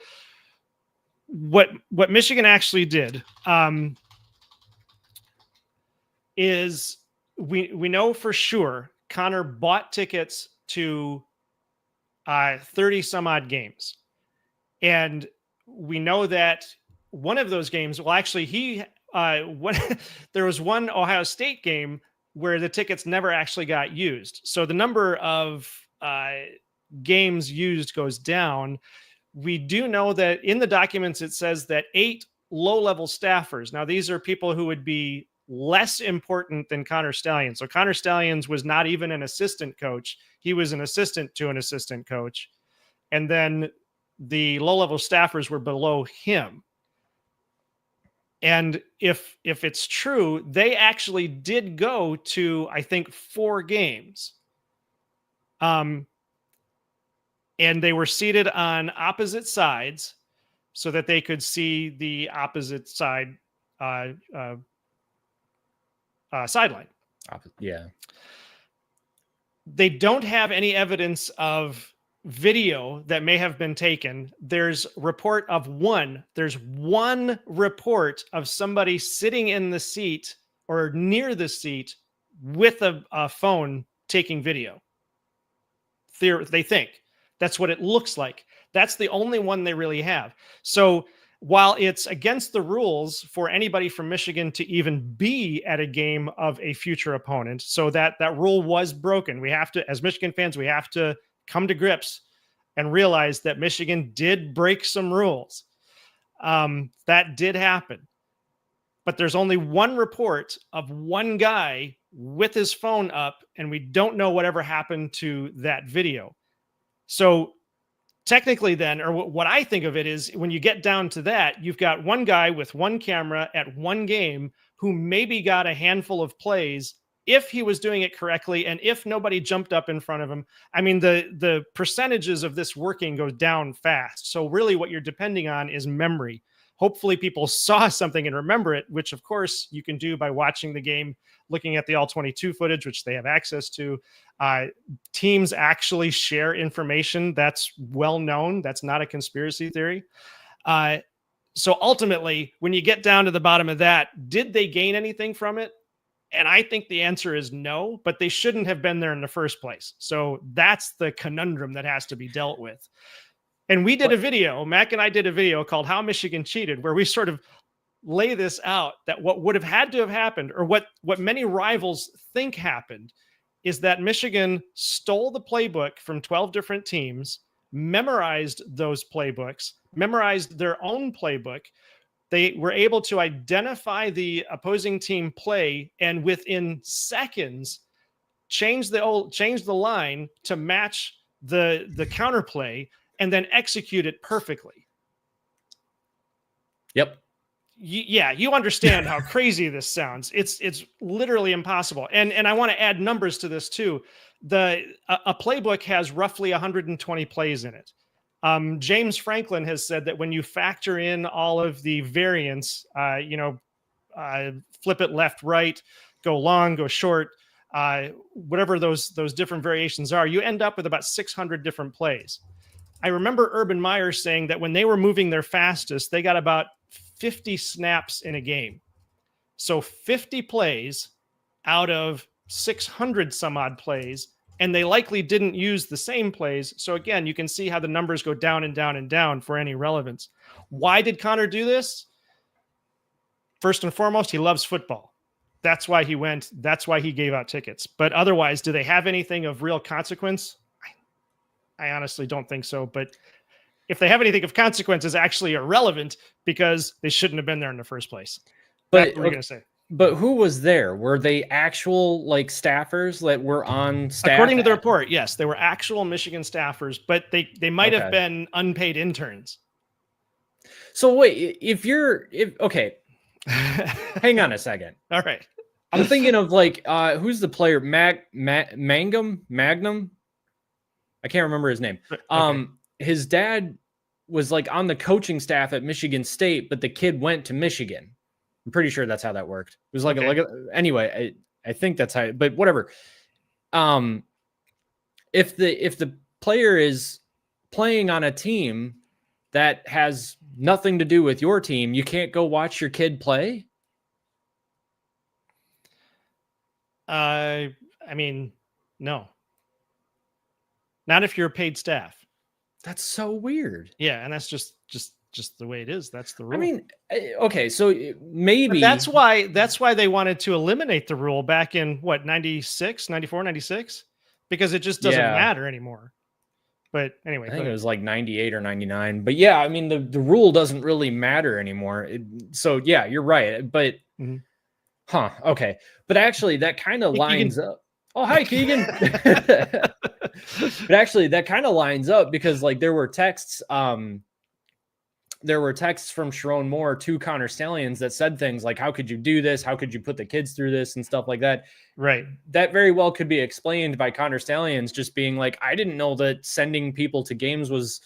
what Michigan actually did is we know for sure Connor bought tickets to 30 some odd games. And we know that one of those games, well, actually there was one Ohio State game where the tickets never actually got used. So the number of games used goes down. We do know that in the documents, it says that 8 low-level staffers. Now, these are people who would be less important than Connor Stallions. So Connor Stallions was not even an assistant coach. He was an assistant to an assistant coach. And then the low-level staffers were below him. And if it's true, they actually did go to, I think, 4 games. And they were seated on opposite sides so that they could see the opposite side sideline. Yeah. They don't have any evidence of video that may have been taken. There's one report of somebody sitting in the seat or near the seat with a phone taking video. They think that's what it looks like. That's the only one they really have. So while it's against the rules for anybody from Michigan to even be at a game of a future opponent, so that rule was broken. We have to, as Michigan fans, we have to come to grips and realize that Michigan did break some rules. That did happen. But there's only one report of one guy with his phone up, and we don't know whatever happened to that video. So technically then, or what I think of it is, when you get down to that, you've got one guy with one camera at one game who maybe got a handful of plays if he was doing it correctly and if nobody jumped up in front of him. I mean, the percentages of this working go down fast. So really what you're depending on is memory. Hopefully people saw something and remember it, which of course you can do by watching the game, looking at the all 22 footage, which they have access to. Teams actually share information that's well known. That's not a conspiracy theory. So ultimately, when you get down to the bottom of that, did they gain anything from it? And I think the answer is no, but they shouldn't have been there in the first place. So that's the conundrum that has to be dealt with. And we did a video, Mac and I did a video called How Michigan Cheated, where we sort of lay this out, that what would have had to have happened, or what many rivals think happened, is that Michigan stole the playbook from 12 different teams, memorized those playbooks, memorized their own playbook. They were able to identify the opposing team play, and within seconds change the line to match the counterplay, and then execute it perfectly. Yep. You understand how crazy this sounds. It's literally impossible. And I want to add numbers to this too. A playbook has roughly 120 plays in it. James Franklin has said that when you factor in all of the variants, flip it left, right, go long, go short, whatever those different variations are, you end up with about 600 different plays. I remember Urban Meyer saying that when they were moving their fastest, they got about 50 snaps in a game. So 50 plays out of 600 some odd plays, and they likely didn't use the same plays. So again, you can see how the numbers go down and down and down for any relevance. Why did Connor do this? First and foremost, he loves football. That's why he went. That's why he gave out tickets. But otherwise, do they have anything of real consequence? I honestly don't think so. But if they have anything of consequence, is actually irrelevant because they shouldn't have been there in the first place. But what were you going to say? But who was there? Were they actual staffers that were on staff? According to the report, yes, they were actual Michigan staffers, but they might have been unpaid interns. So wait, hang on a second. All right. I'm thinking of who's the player? Magnum? I can't remember his name. Okay. His dad was on the coaching staff at Michigan State, but the kid went to Michigan. I'm pretty sure that's how that worked. It was anyway, I think that's how, but whatever. If the player is playing on a team that has nothing to do with your team, you can't go watch your kid play. I mean, no. Not if you're a paid staff. That's so weird. Yeah, and that's just the way it is. That's the rule. I mean, okay, so maybe but that's why they wanted to eliminate the rule back in 96, 94, 96, because it just doesn't matter anymore. But anyway, I think it was 98 or 99. But yeah, I mean, the rule doesn't really matter anymore. So yeah, you're right. But okay. But actually, that kind of lines up. Oh, hi, Keegan. But actually, that kind of lines up because there were texts. There were texts from Sharon Moore to Connor Stallions that said things like, "How could you do this? How could you put the kids through this?" and stuff like that. Right. That very well could be explained by Connor Stallions just being like, "I didn't know that sending people to games was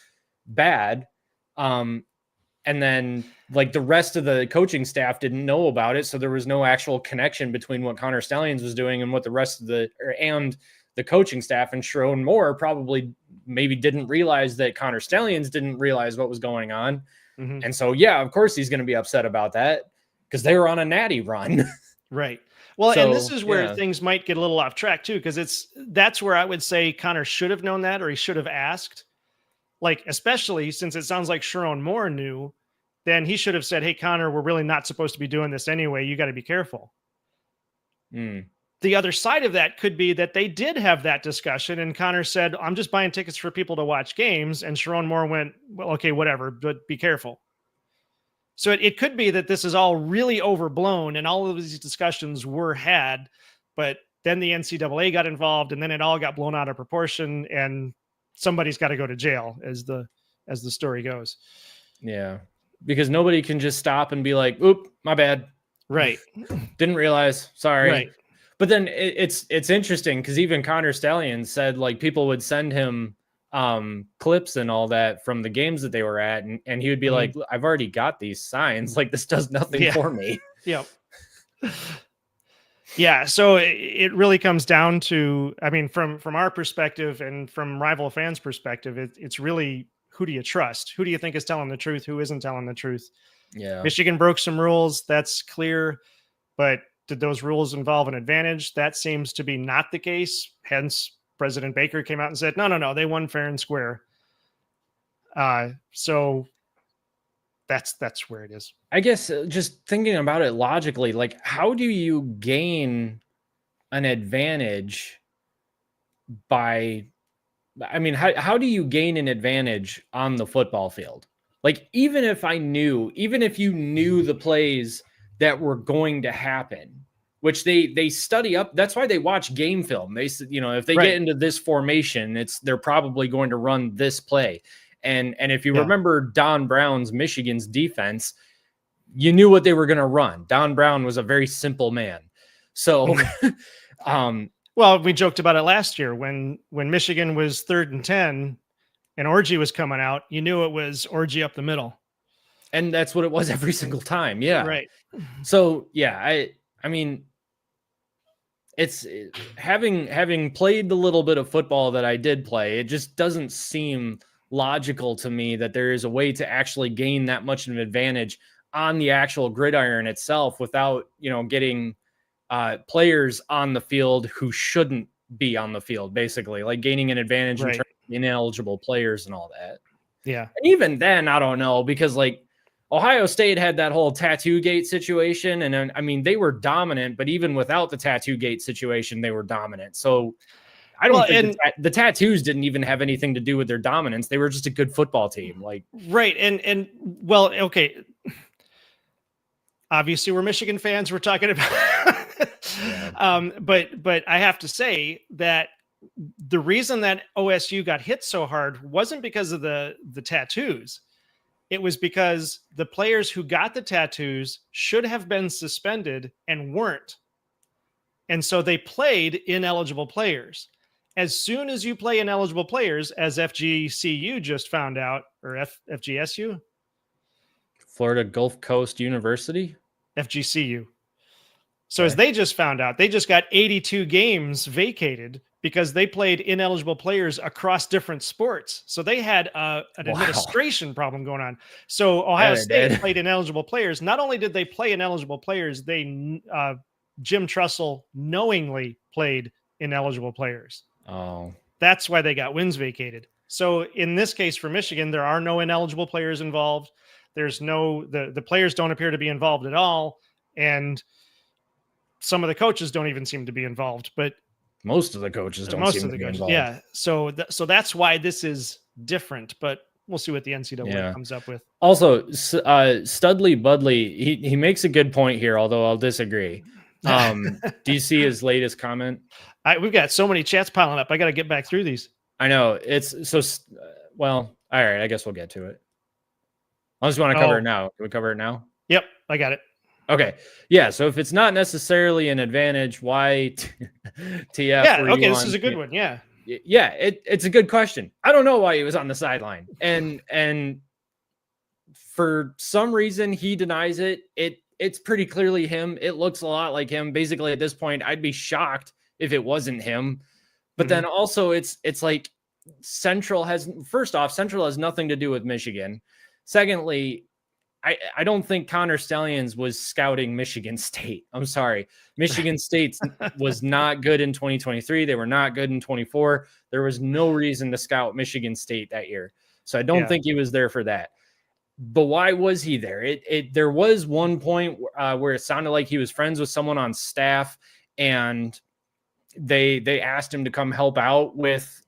bad." And then the rest of the coaching staff didn't know about it. So there was no actual connection between what Connor Stallions was doing and what the rest of the coaching staff. And Sharon Moore probably maybe didn't realize that Connor Stallions didn't realize what was going on. Mm-hmm. And so, yeah, of course he's going to be upset about that because they were on a natty run. Right. Well, and this is where things might get a little off track too, because that's where I would say Connor should have known that, or he should have asked. like, especially since it sounds like Sharon Moore knew, then he should have said, hey, Connor, we're really not supposed to be doing this anyway. You got to be careful. The other side of that could be that they did have that discussion and Connor said, I'm just buying tickets for people to watch games. And Sharon Moore went, well, okay, whatever, but be careful. So it could be that this is all really overblown and all of these discussions were had, but then the NCAA got involved and then it all got blown out of proportion and somebody's got to go to jail as the story goes. Yeah. Because nobody can just stop and be like, oop, my bad. Right. Didn't realize. Sorry. Right. But then it's interesting because even Connor Stallion said like people would send him clips and all that from the games that they were at. And he would be like, I've already got these signs. Like this does nothing for me. Yep. Yeah. So it really comes down to, I mean, from our perspective and from rival fans' perspective, it's really, who do you trust? Who do you think is telling the truth? Who isn't telling the truth? Yeah. Michigan broke some rules. That's clear. But did those rules involve an advantage? That seems to be not the case. Hence, President Baker came out and said, no, they won fair and square. So that's where it is. I guess just thinking about it logically, like how do you gain an advantage by, I mean, how do you gain an advantage on the football field? Like, even if you knew the plays that were going to happen, which they study up. That's why they watch game film. They, if they get into this formation, they're probably going to run this play. And if you remember Don Brown's Michigan's defense, you knew what they were going to run. Don Brown was a very simple man. So, well, we joked about it last year when Michigan was 3rd and 10 and Orgy was coming out, you knew it was Orgy up the middle. And that's what it was every single time. Yeah. Right. So, yeah, I mean, it's having played the little bit of football that I did play, it just doesn't seem logical to me that there is a way to actually gain that much of an advantage on the actual gridiron itself without, getting players on the field who shouldn't be on the field, basically, like gaining an advantage in terms of ineligible players and all that. Yeah. And even then, I don't know, because like Ohio State had that whole tattoo gate situation. And then, I mean, they were dominant, but even without the tattoo gate situation, they were dominant. So I don't think the tattoos didn't even have anything to do with their dominance. They were just a good football team. Like, right. And well, okay. Obviously we're Michigan fans. We're talking about, but I have to say that the reason that OSU got hit so hard wasn't because of the tattoos. It was because the players who got the tattoos should have been suspended and weren't. And so they played ineligible players. As soon as you play ineligible players, as FGCU just found out, or FGSU? Florida Gulf Coast University? FGCU. So as they just found out, they just got 82 games vacated because they played ineligible players across different sports. So they had an administration problem going on. So Ohio State played ineligible players. Not only did they play ineligible players, Jim Trussell knowingly played ineligible players. Oh, that's why they got wins vacated. So in this case for Michigan, there are no ineligible players involved. There's the players don't appear to be involved at all. And some of the coaches don't even seem to be involved, but most of the coaches don't seem to be involved. Yeah. So that's why this is different, but we'll see what the NCAA comes up with. Also, Studley Budley, he makes a good point here, although I'll disagree. Do you see his latest comment? We've got so many chats piling up. I got to get back through these. I know it's so, well, all right. I guess we'll get to it. I just want to cover it now. Can we cover it now? Yep. I got it. Okay. Yeah. So if it's not necessarily an advantage, why TF? Yeah. Okay. This is a good one. Yeah. Yeah. It's a good question. I don't know why he was on the sideline, and for some reason he denies it. It's pretty clearly him. It looks a lot like him. Basically, at this point, I'd be shocked if it wasn't him. But then also it's like Central has nothing to do with Michigan. Secondly, I don't think Connor Stallions was scouting Michigan State. I'm sorry. Michigan State was not good in 2023. They were not good in 24. There was no reason to scout Michigan State that year. So I don't think he was there for that. But why was he there? There was one point where it sounded like he was friends with someone on staff, and they asked him to come help out with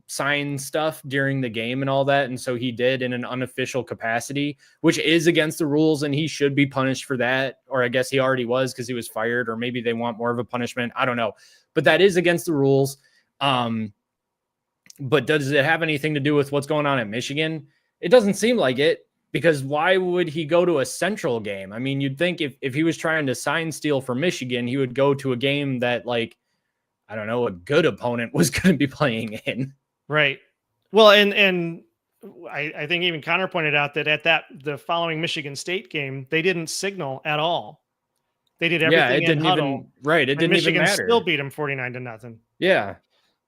sign stuff during the game and all that. And so he did in an unofficial capacity, which is against the rules, and he should be punished for that. Or I guess he already was because he was fired, or maybe they want more of a punishment. I don't know. But that is against the rules. But does it have anything to do with what's going on at Michigan? It doesn't seem like it, because why would he go to a Central game? I mean, you'd think if he was trying to sign steal for Michigan, he would go to a game that, like, I don't know, a good opponent was going to be playing in. Right. Well, and I think even Connor pointed out that the following Michigan State game, they didn't signal at all. They did everything in huddle. Right. It didn't Michigan even matter. Still beat them 49-0. Yeah.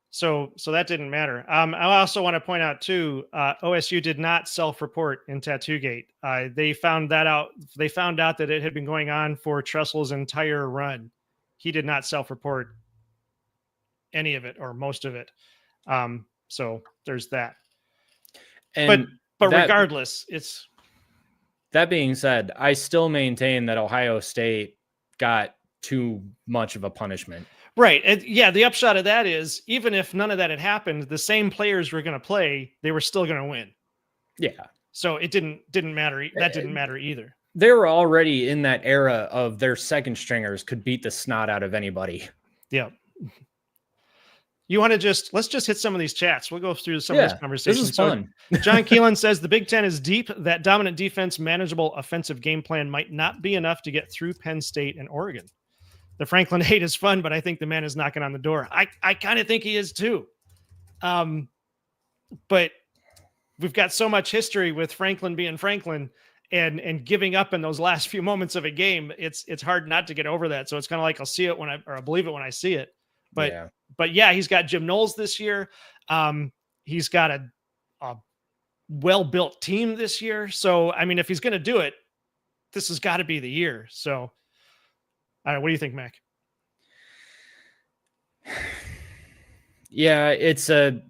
So that didn't matter. I also want to point out too, OSU did not self-report in Tattoo-Gate. They found that out. They found out that it had been going on for Tressel's entire run. He did not self-report any of it or most of it. So there's that. And but regardless, it's. That being said, I still maintain that Ohio State got too much of a punishment. Right. And yeah, the upshot of that is, even if none of that had happened, the same players were going to play, they were still going to win. Yeah. So it didn't matter. That didn't matter either. They were already in that era of their second stringers could beat the snot out of anybody. Yeah. You want to let's just hit some of these chats. We'll go through some of these conversations. This is fun. John Keelan says the Big Ten is deep. That dominant defense, manageable offensive game plan might not be enough to get through Penn State and Oregon. The Franklin hate is fun, but I think the man is knocking on the door. I kind of think he is too. But we've got so much history with Franklin being Franklin and giving up in those last few moments of a game. It's hard not to get over that. So it's kind of like I'll see it I believe it when I see it. But yeah, he's got Jim Knowles this year. He's got a well-built team this year. So, I mean, if he's going to do it, this has got to be the year. So, all right, what do you think, Mac? Yeah, it's a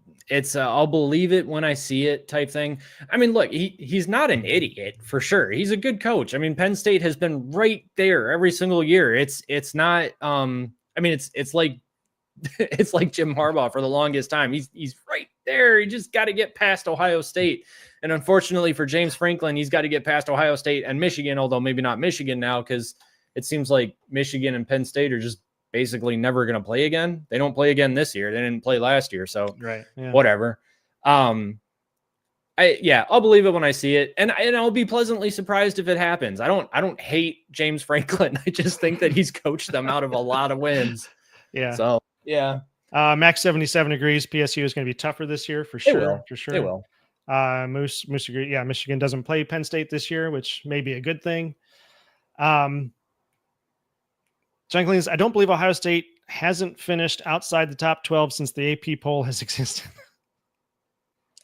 I'll believe it when I see it type thing. I mean, look, he's not an idiot for sure. He's a good coach. I mean, Penn State has been right there every single year. It's not I mean, it's like Jim Harbaugh for the longest time. He's right there. He just got to get past Ohio State. And unfortunately for James Franklin, he's got to get past Ohio State and Michigan, although maybe not Michigan now, because it seems like Michigan and Penn State are just basically never going to play again. They don't play again this year. They didn't play last year. So whatever. I'll believe it when I see it. And I'll be pleasantly surprised if it happens. I don't hate James Franklin. I just think that he's coached them out of a lot of wins. Yeah. So yeah. Max 77 agrees. PSU is going to be tougher this year for sure. For sure. They will. Moose agree. Yeah. Michigan doesn't play Penn State this year, which may be a good thing. John Cleans, I don't believe Ohio State hasn't finished outside the top 12 since the AP poll has existed.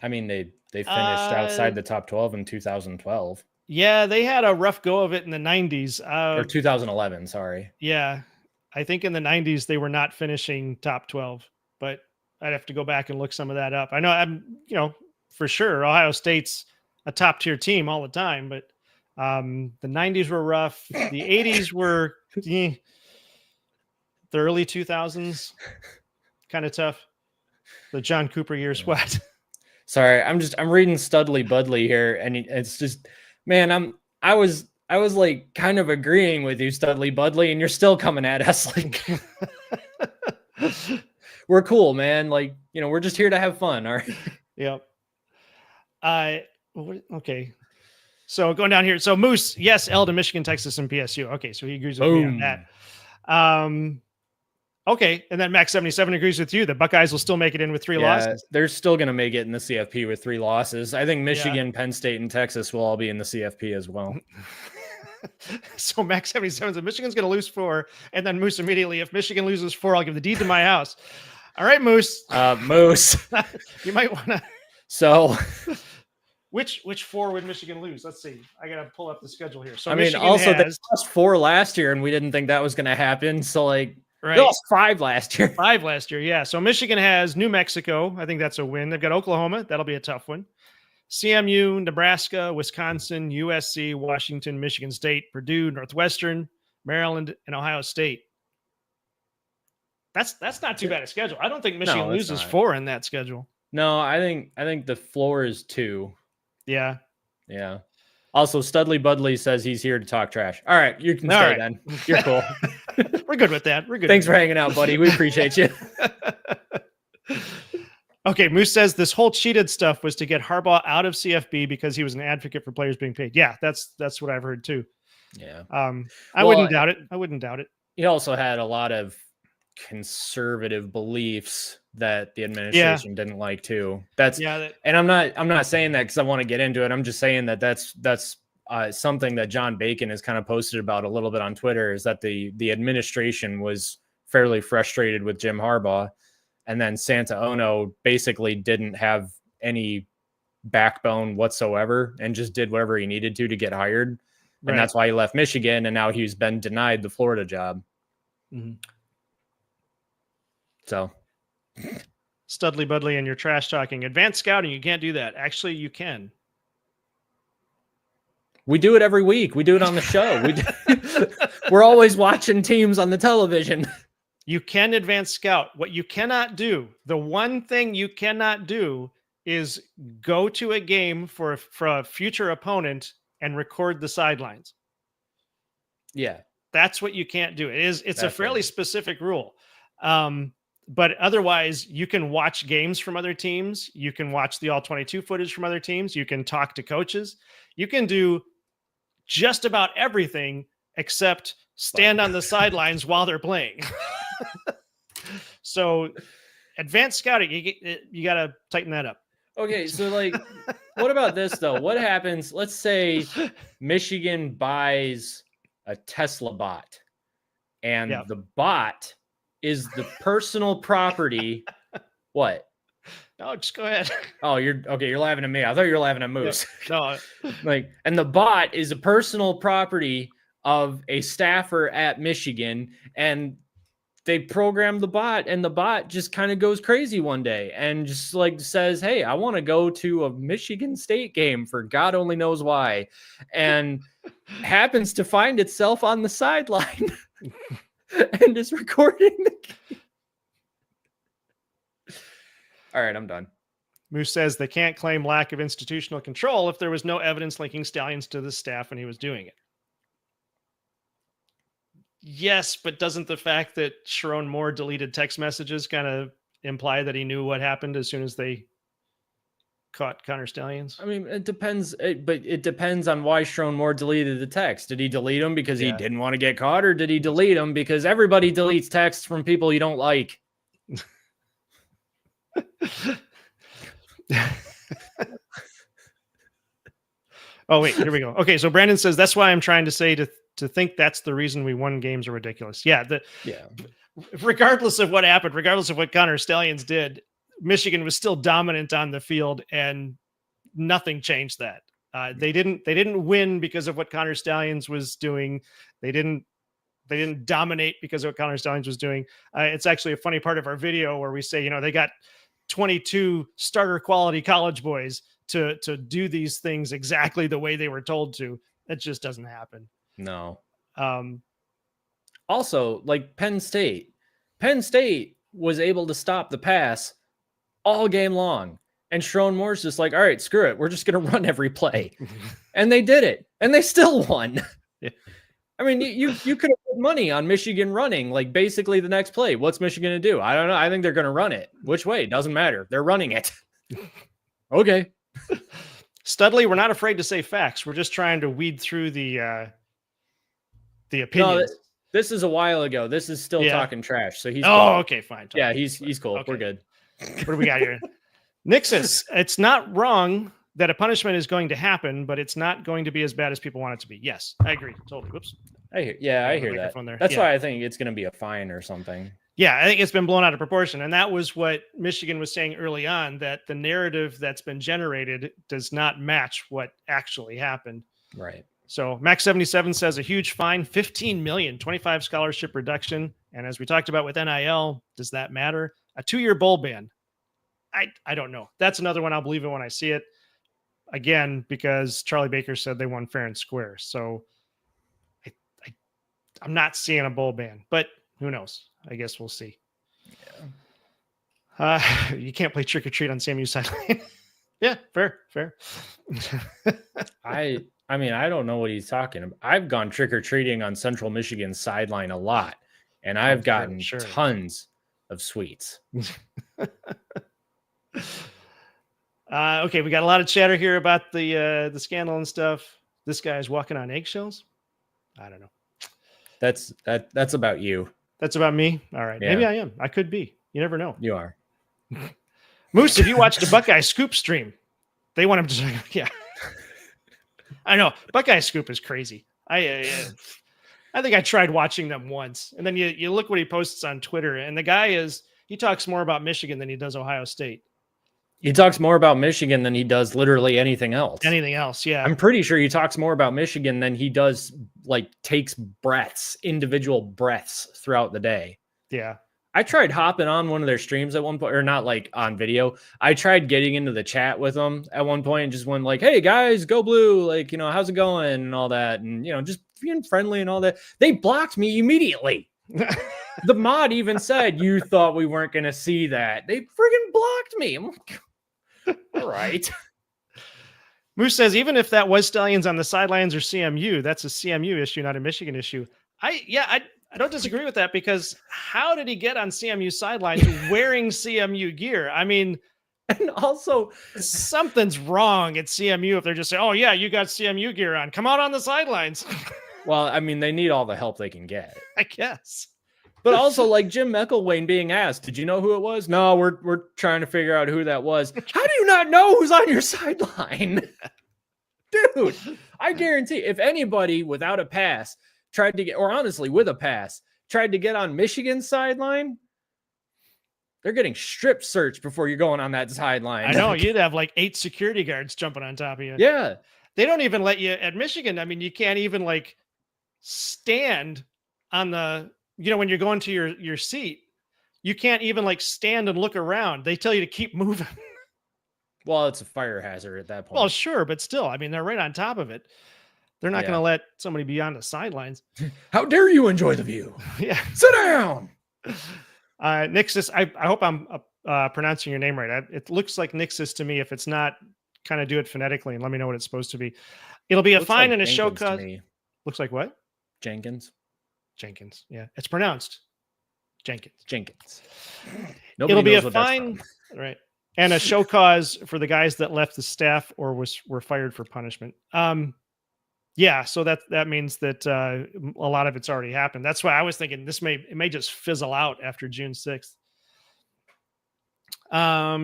I mean, they finished outside the top 12 in 2012. Yeah, they had a rough go of it in the 90s. Or 2011, sorry. Yeah, I think in the 90s they were not finishing top 12, but I'd have to go back and look some of that up. I know for sure Ohio State's a top tier team all the time, but the 90s were rough. The 80s were the early 2000s kind of tough. The John Cooper years, what? Sorry, I'm reading Studley Budley here, and it's just, man, I was like kind of agreeing with you, Studley Budley, and you're still coming at us like we're cool, man. Like, we're just here to have fun. All right. Yep. Okay. So going down here. So Moose, yes, L to Michigan, Texas, and PSU. Okay, so he agrees with me on that. Okay, and then Max 77 agrees with you. The Buckeyes will still make it in with 3 losses. They're still going to make it in the CFP with 3 losses. I think Michigan, Penn State, and Texas will all be in the CFP as well. So Max 77 says Michigan's going to lose 4, and then Moose immediately, if Michigan loses 4, I'll give the deed to my house. All right, Moose. Moose. You might want to. So which 4 would Michigan lose? Let's see. I got to pull up the schedule here. So they lost 4 last year, and we didn't think that was going to happen. So they lost 5 last year. 5 last year, yeah. So Michigan has New Mexico. I think that's a win. They've got Oklahoma. That'll be a tough one. CMU, Nebraska, Wisconsin, USC, Washington, Michigan State, Purdue, Northwestern, Maryland, and Ohio State. That's not too bad a schedule. I don't think Michigan loses 4 in that schedule. No, I think the floor is 2. Yeah. Yeah. Also, Studley Budley says he's here to talk trash. All right, you can stay then. You're cool. We're good with that. We're good. Thanks for hanging out, buddy. We appreciate you. Okay, Moose says this whole cheated stuff was to get Harbaugh out of CFB because he was an advocate for players being paid. Yeah, that's what I've heard too. Yeah. I wouldn't doubt it. He also had a lot of conservative beliefs that the administration didn't like too. And I'm not saying that because I want to get into it. I'm just saying that that's something that John Bacon has kind of posted about a little bit on Twitter, is that the administration was fairly frustrated with Jim Harbaugh, and then Santa Ono basically didn't have any backbone whatsoever and just did whatever he needed to get hired. And that's why he left Michigan, and now he's been denied the Florida job. Mm-hmm. So Studley Budley and you're trash talking. Advanced scouting, you can't do that. Actually, you can. We do it every week. We do it on the show. We're always watching teams on the television. You can advance scout. What you cannot do, the one thing you cannot do, is go to a game for a future opponent and record the sidelines. Yeah. That's what you can't do. It's a fairly specific rule. But otherwise, you can watch games from other teams. You can watch the all-22 footage from other teams. You can talk to coaches. You can do just about everything except stand on the sidelines while they're playing. So advanced scouting, you got to tighten that up. Okay, so what about this, though? What happens? Let's say Michigan buys a Tesla bot, and the bot is the personal property. What? No, just go ahead. Oh, you're laughing at me. I thought you were laughing at Moose. No. And the bot is a personal property of a staffer at Michigan, and they program the bot, and the bot just kind of goes crazy one day and just says, "Hey, I want to go to a Michigan State game for God only knows why," and happens to find itself on the sideline. And is recording the game. All right, I'm done. Moose says they can't claim lack of institutional control if there was no evidence linking Stalions to the staff when he was doing it. Yes, but doesn't the fact that Sharon Moore deleted text messages kind of imply that he knew what happened as soon as they caught Connor Stalions? I mean, it depends, but it depends on why Sharon Moore deleted the text. Did he delete them because he didn't want to get caught, or did he delete them because everybody deletes texts from people you don't like? Oh, wait, here we go. Okay, so Brandon says that's why I'm trying to say to think that's the reason we won games are ridiculous. Regardless of what happened, regardless of what Connor Stalions did, Michigan was still dominant on the field, and nothing changed that. They didn't win because of what Connor Stalions was doing. They didn't dominate because of what Connor Stalions was doing. It's actually a funny part of our video where we say, they got 22 starter quality college boys to do these things exactly the way they were told to. That just doesn't happen. No. Also, Penn State was able to stop the pass all game long, and Sharon Moore's just all right, screw it, we're just gonna run every play. And they did it, and they still won. Yeah. I mean, you could have put money on Michigan running basically the next play. What's Michigan gonna do? I don't know. I think they're gonna run it. Which way? Doesn't matter. They're running it. Okay. Studley, we're not afraid to say facts. We're just trying to weed through the opinions. No, this is a while ago. This is still talking trash. So he's cool. Okay, fine. Yeah, he's cool. Okay. We're good. What do we got here? Nixus, it's not wrong that a punishment is going to happen, but it's not going to be as bad as people want it to be. Yes, I agree. Totally. Whoops. I hear that. That's why I think it's going to be a fine or something. Yeah, I think it's been blown out of proportion. And that was what Michigan was saying early on, that the narrative that's been generated does not match what actually happened. Right. So Max 77 says a huge fine, 15 million, 25 scholarship reduction. And as we talked about with NIL, does that matter? A 2-year bowl ban. I don't know. That's another one. I'll believe it when I see it. again, because Charlie Baker said they won fair and square. So I'm not seeing a bowl ban, but who knows? I guess we'll see. Yeah. You can't play trick or treat on CMU sideline. Yeah, fair. I mean, I don't know what he's talking about. I've gone trick or treating on Central Michigan's sideline a lot, and I've gotten tons of sweets. Okay, we got a lot of chatter here about the scandal and stuff. This guy's walking on eggshells. I don't know. That's about you. That's about me. All right, yeah. Maybe I am. I could be. You never know. You are. Moose, if you watched the Buckeye Scoop stream, they want him to. Yeah, I know. Buckeye Scoop is crazy. I think I tried watching them once, and then you look what he posts on Twitter, and the guy he talks more about Michigan than he does Ohio State. He talks more about Michigan than he does literally anything else. Anything else, yeah. I'm pretty sure he talks more about Michigan than he does, like, takes individual breaths throughout the day. Yeah. I tried hopping on one of their streams at one point, or not like on video. I tried getting into the chat with them at one point and just went like, hey guys, go blue. Like, how's it going and all that. And, just being friendly and all that. They blocked me immediately. The mod even said, you thought we weren't going to see that. They friggin' blocked me. I'm like, all right. Moose says, even if that was Stallions on the sidelines or CMU, that's a CMU issue, not a Michigan issue. I don't disagree with that, because how did he get on CMU sidelines wearing CMU gear? I mean, and also something's wrong at CMU if they're just saying, oh yeah, you got CMU gear on. Come out on the sidelines. Well, I mean, they need all the help they can get, I guess. But also, like Jim McElwain being asked, did you know who it was? No, we're trying to figure out who that was. How do you not know who's on your sideline? Dude, I guarantee if anybody without a pass tried to get, or honestly with a pass, tried to get on Michigan's sideline, they're getting strip searched before you're going on that sideline. I know, you'd have like 8 security guards jumping on top of you. Yeah. They don't even let you at Michigan. I mean, you can't even like stand on the, when you're going to your seat, you can't even like stand and look around. They tell you to keep moving. Well, it's a fire hazard at that point. Well, sure, but still, I mean, they're right on top of it. They're not going to let somebody be on the sidelines. How dare you enjoy the view? Yeah. Sit down. Nixus, I hope I'm pronouncing your name right. It looks like Nixus to me. If it's not, kind of do it phonetically and let me know what it's supposed to be. It'll be a fine and a show cause. Looks like what? Jenkins. Yeah. It's pronounced Jenkins. It'll be a fine, right? And a show cause for the guys that left the staff or were fired for punishment. Yeah, so that means that a lot of it's already happened. That's why I was thinking it may just fizzle out after June 6th.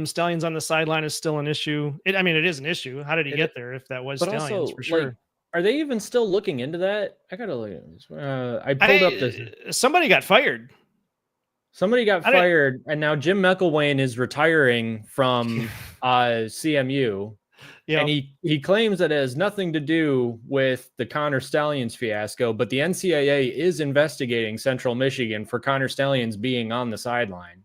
Stallions on the sideline is still an issue. It is an issue. How did he get there if that was Stallions also, for sure? Like, are they even still looking into that? I gotta look at this. I pulled up this. Somebody got fired. Somebody got fired, and now Jim McElwain is retiring from CMU. Yep. And he claims that it has nothing to do with the Connor Stallions fiasco, but the NCAA is investigating Central Michigan for Connor Stallions being on the sideline.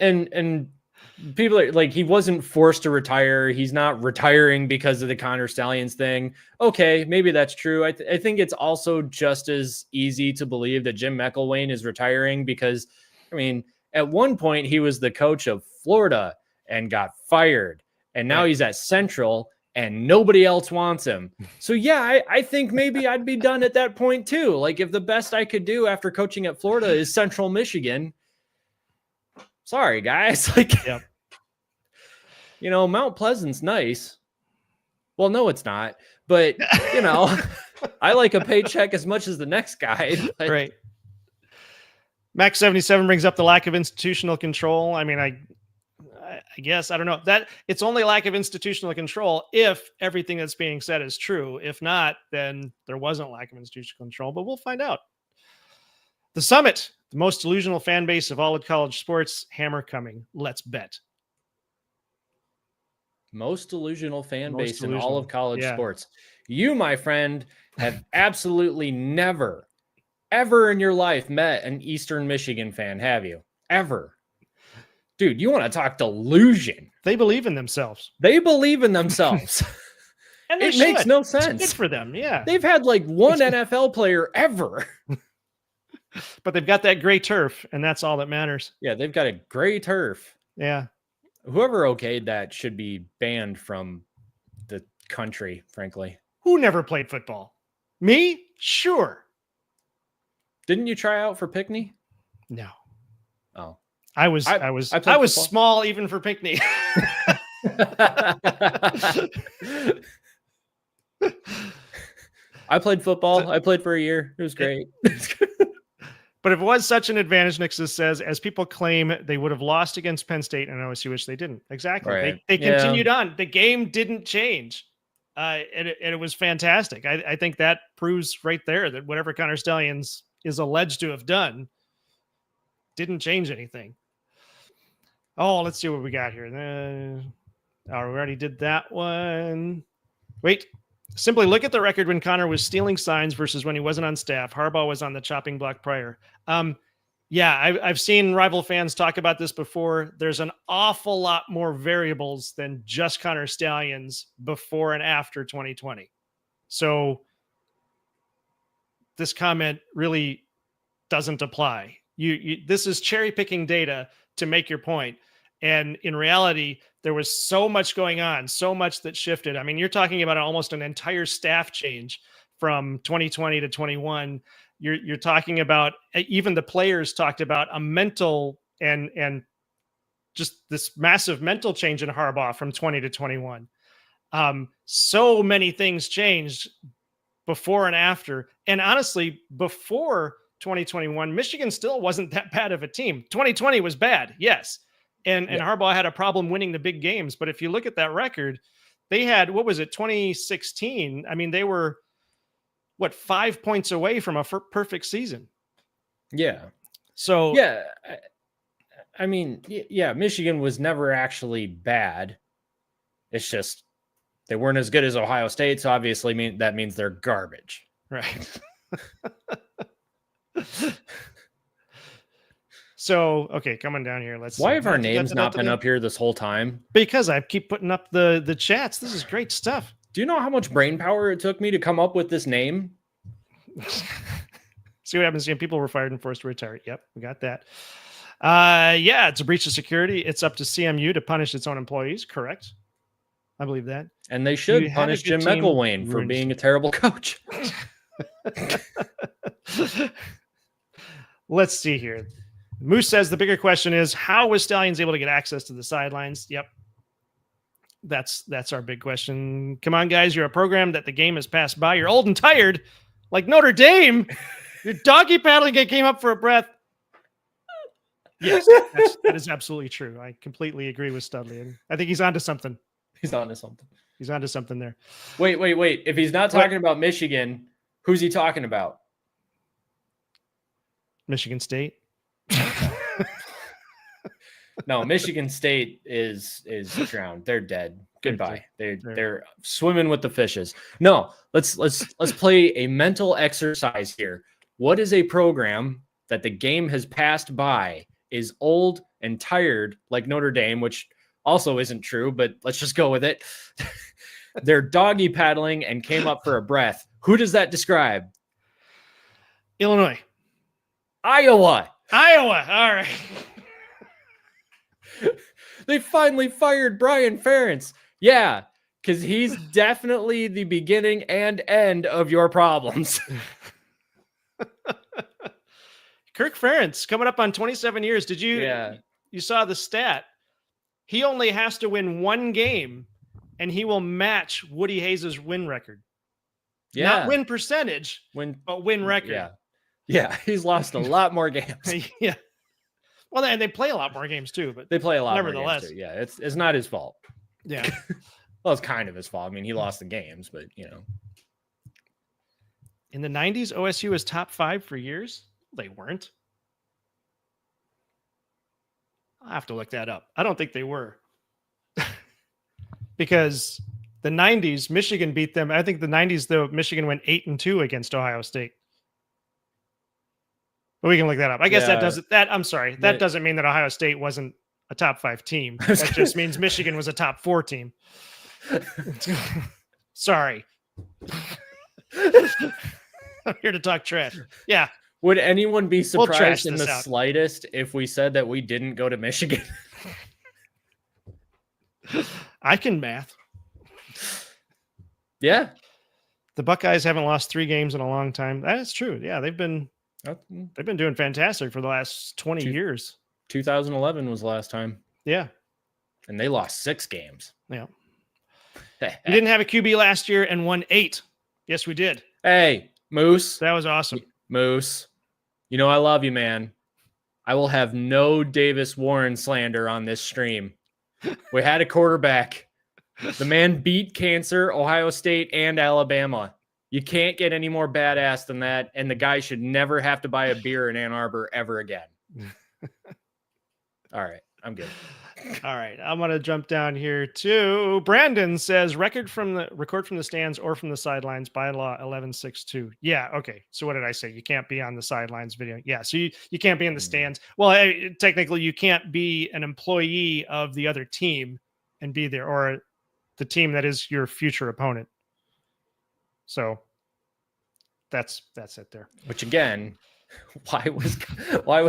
And people are like, he wasn't forced to retire. He's not retiring because of the Connor Stallions thing. Okay, maybe that's true. I think it's also just as easy to believe that Jim McElwain is retiring because, I mean, at one point he was the coach of Florida and got fired, and now he's at Central and nobody else wants him. So yeah, I think maybe I'd be done at that point too. Like, if the best I could do after coaching at Florida is Central Michigan, sorry guys, like, Mount Pleasant's nice. Well, no, it's not. But, I like a paycheck as much as the next guy. But... Right. Max 77 brings up the lack of institutional control. I mean, I guess, I don't know, that it's only lack of institutional control if everything that's being said is true. If not, then there wasn't lack of institutional control, but we'll find out. The Summit, the most delusional fan base of all of college sports, hammer coming. Let's bet. Most delusional fan base in all of college sports. You, my friend, have absolutely never ever in your life met an Eastern Michigan fan, have you? Ever? Dude, you want to talk delusion. They believe in themselves. They believe in themselves. And it makes no sense. It's good for them, yeah. They've had like one NFL player ever. But they've got that gray turf, and that's all that matters. Yeah, they've got a gray turf. Yeah. Whoever okayed that should be banned from the country, frankly. Who never played football? Me? Sure. Didn't you try out for Pinckney? No. Oh. I was small even for Pinckney. I played football. I played for a year. It was great. But if it was such an advantage, Nixon says, as people claim, they would have lost against Penn State and OSU, which they didn't. Exactly. Right. They continued on. The game didn't change. And it was fantastic. I think that proves right there that whatever Connor Stalions is alleged to have done didn't change anything. Oh, let's see what we got here. We already did that one. Wait. Simply look at the record when Connor was stealing signs versus when he wasn't on staff. Harbaugh was on the chopping block prior. I've seen rival fans talk about this before. There's an awful lot more variables than just Connor Stalions before and after 2020. So this comment really doesn't apply. This is cherry picking data to make your point. And in reality, there was so much going on, so much that shifted. I mean, you're talking about almost an entire staff change from 2020 to 21. You're talking about, even the players talked about a mental and just this massive mental change in Harbaugh from 20 to 21. So many things changed before and after. And honestly, before 2021, Michigan still wasn't that bad of a team. 2020 was bad, yes. And Harbaugh had a problem winning the big games. But if you look at that record, they had, 2016? I mean, they were, 5 points away from a perfect season. Yeah. So, yeah, I mean, Michigan was never actually bad. It's just they weren't as good as Ohio State. So obviously that means they're garbage. Right. So, okay, coming down here. Why have our names not been up here this whole time? Because I keep putting up the chats. This is great stuff. Do you know how much brain power it took me to come up with this name? See what happens. People were fired and forced to retire. Yep, we got that. It's a breach of security. It's up to CMU to punish its own employees. Correct. I believe that. And they should punish Jim McElwain for being a terrible coach. Let's see here. Moose says the bigger question is, how was Stalions able to get access to the sidelines? Yep. That's our big question. Come on, guys. You're a program that the game has passed by. You're old and tired, like Notre Dame. Your doggy paddling came up for a breath. Yes, that is absolutely true. I completely agree with Studley. I think he's onto something. He's onto something there. Wait. If he's not talking about Michigan, who's he talking about? Michigan State. No, Michigan State is drowned. They're dead. Goodbye. They're swimming with the fishes. No, let's play a mental exercise here. What is a program that the game has passed by, is old and tired like Notre Dame, which also isn't true, but let's just go with it. They're doggy paddling and came up for a breath. Who does that describe? Illinois. Iowa. All right. They finally fired Brian Ferentz. Yeah, because he's definitely the beginning and end of your problems. Kirk Ferentz coming up on 27 years. Did you? Yeah. You saw the stat. He only has to win one game, and he will match Woody Hayes' win record. Yeah. Not win percentage, but win record. Yeah. He's lost a lot more games. Yeah. Well, and they play a lot more games too, but they play a lot nevertheless. More games too. Yeah, it's not his fault. Yeah. Well, it's kind of his fault. I mean, he lost the games, but In the 90s, OSU was top 5 for years. They weren't. I'll have to look that up. I don't think they were. Because the 90s, Michigan beat them. I think the 90s, though, Michigan went 8-2 against Ohio State. But we can look that up. I guess Yeah. I'm sorry. That doesn't mean that Ohio State wasn't a top 5 team. That just means Michigan was a top 4 team. Sorry. I'm here to talk trash. Yeah. Would anyone be surprised in the out. slightest if we said that we didn't go to Michigan? I can math. Yeah. The Buckeyes haven't lost 3 games in a long time. That is true. Yeah, they've been doing fantastic for the last 20 years. 2011 was the last time. Yeah. And they lost 6 games. Yeah. We didn't have a QB last year and won 8. Yes, we did. Hey, Moose. That was awesome. Moose. You know I love you, man. I will have no Davis Warren slander on this stream. We had a quarterback. The man beat cancer, Ohio State, and Alabama. You can't get any more badass than that, and the guy should never have to buy a beer in Ann Arbor ever again. All right, I'm good. All right, I'm going to jump down here too. Brandon says, record from the stands or from the sidelines, bylaw 1162. Yeah, okay. So what did I say? You can't be on the sidelines video. Yeah, so you can't be in the stands. Well, technically, you can't be an employee of the other team and be there, or the team that is your future opponent. So that's it there. Which again, why was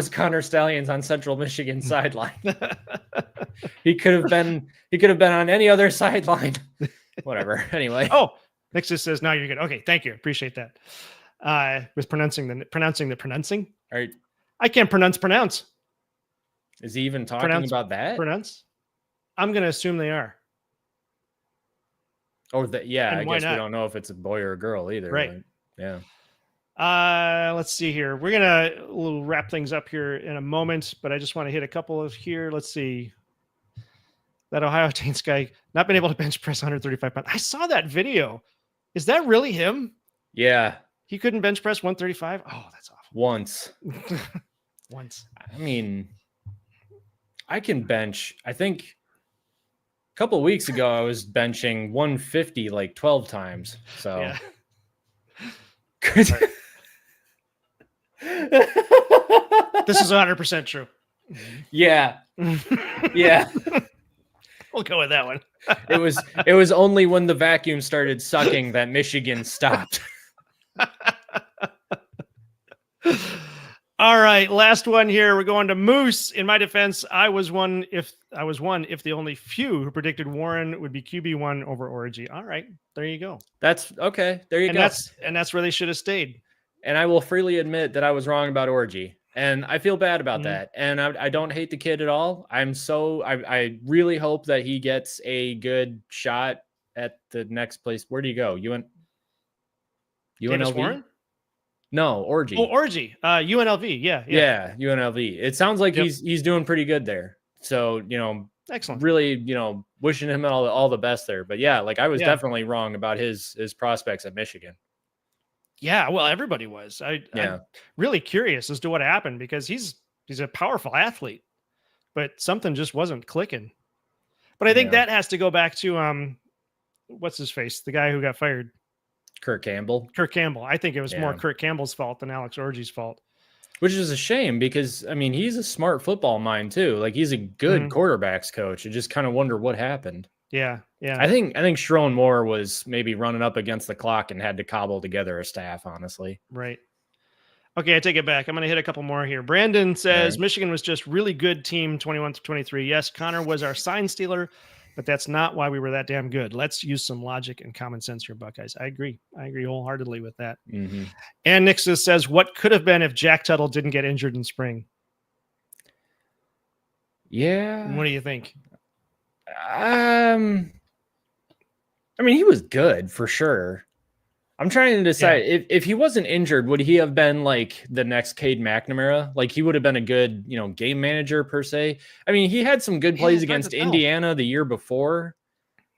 Connor Stallions on Central Michigan sideline? He could have been on any other sideline. Whatever. Anyway. Oh, Nixus says, no, you're good. Okay, thank you. Appreciate that. Was pronouncing. All right. I can't pronounce. Is he even talking about that? Pronounce? I'm gonna assume they are. Or yeah, And I guess we don't know if it's a boy or a girl either. Right. But, yeah. Let's see here. We're gonna wrap things up here in a moment, but I just want to hit a couple of here. Let's see. That Ohio State guy not been able to bench press 135 pounds. I saw that video. Is that really him? Yeah. He couldn't bench press 135. Oh, that's awful. Once. I mean, I can bench. I think a couple of weeks ago I was benching 150 like 12 times. So. Yeah. This is 100% true. Yeah. Yeah. We'll go with that one. It was only when the vacuum started sucking that Michigan stopped. All right, last one here. We're going to Moose. In my defense, I was one if the only few who predicted Warren would be QB1 over Orgy. All right, there you go. That's okay. There you go. That's where they should have stayed. And I will freely admit that I was wrong about Orgy. And I feel bad about that. And I don't hate the kid at all. I really hope that he gets a good shot at the next place. Where do you go? UNLV? Warren? No, Orgy. Oh, Orgy. UNLV. Yeah, UNLV. It sounds like he's doing pretty good there. So, excellent. Really, wishing him all the best there. But yeah, like I was definitely wrong about his prospects at Michigan. Yeah, well, everybody was. I'm really curious as to what happened because he's a powerful athlete, but something just wasn't clicking. But I think that has to go back to what's his face, the guy who got fired, Kirk Campbell. I think it was more Kirk Campbell's fault than Alex Orgy's fault. Which is a shame because I mean he's a smart football mind too. Like he's a good quarterbacks coach. I just kind of wonder what happened. Yeah. I think Sherrone Moore was maybe running up against the clock and had to cobble together a staff, honestly. Right. Okay, I take it back. I'm going to hit a couple more here. Brandon says Michigan was just really good team 21-23. Yes, Connor was our sign stealer, but that's not why we were that damn good. Let's use some logic and common sense here, Buckeyes. I agree wholeheartedly with that. Mm-hmm. And Nixus says, what could have been if Jack Tuttle didn't get injured in spring? Yeah. What do you think? I mean, he was good for sure. I'm trying to decide if he wasn't injured, would he have been like the next Cade McNamara? Like he would have been a good, game manager per se. I mean, he had some good plays against Indiana the year before.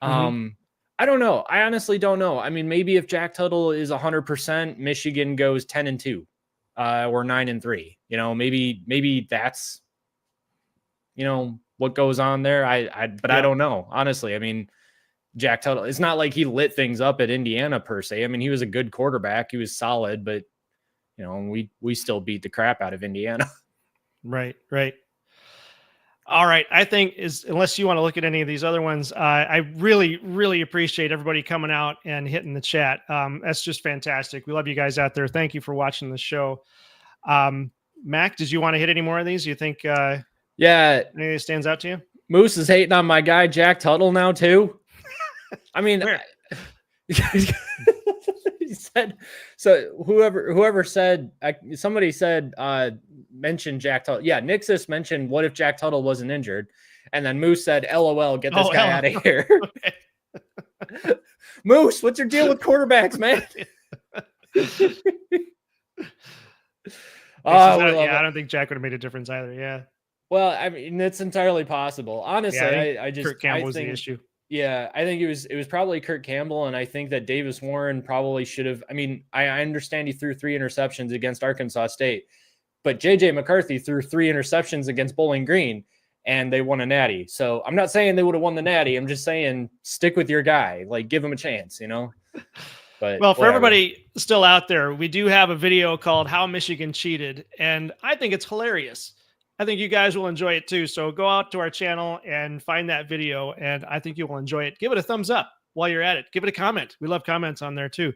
I don't know. I honestly don't know. I mean, maybe if Jack Tuttle is 100%, Michigan goes 10-2 or 9-3. Maybe that's what goes on there. I don't know. Honestly, I mean, Jack Tuttle, it's not like he lit things up at Indiana per se. I mean, he was a good quarterback. He was solid, but and we still beat the crap out of Indiana. Right. All right. I think unless you want to look at any of these other ones, I really, really appreciate everybody coming out and hitting the chat. That's just fantastic. We love you guys out there. Thank you for watching the show. Mac, did you want to hit any more of these? You think anything that stands out to you? Moose is hating on my guy Jack Tuttle now too. I mean, he said so. Whoever said somebody said mentioned Jack Tuttle. Yeah, Nixus mentioned what if Jack Tuttle wasn't injured, and then Moose said, "LOL, get this guy out of here." Okay. Moose, what's your deal with quarterbacks, man? I don't think Jack would have made a difference either. Yeah. Well, I mean, it's entirely possible. Honestly, I just Kurt Campbell was the issue. Yeah, I think it was probably Kurt Campbell, and I think that Davis Warren probably should have. I mean, I understand he threw 3 interceptions against Arkansas State, but JJ McCarthy threw 3 interceptions against Bowling Green, and they won a natty. So I'm not saying they would have won the natty. I'm just saying stick with your guy, like give him a chance, But well, for everybody still out there, we do have a video called "How Michigan Cheated," and I think it's hilarious. I think you guys will enjoy it too. So go out to our channel and find that video, and I think you will enjoy it. Give it a thumbs up while you're at it. Give it a comment. We love comments on there too.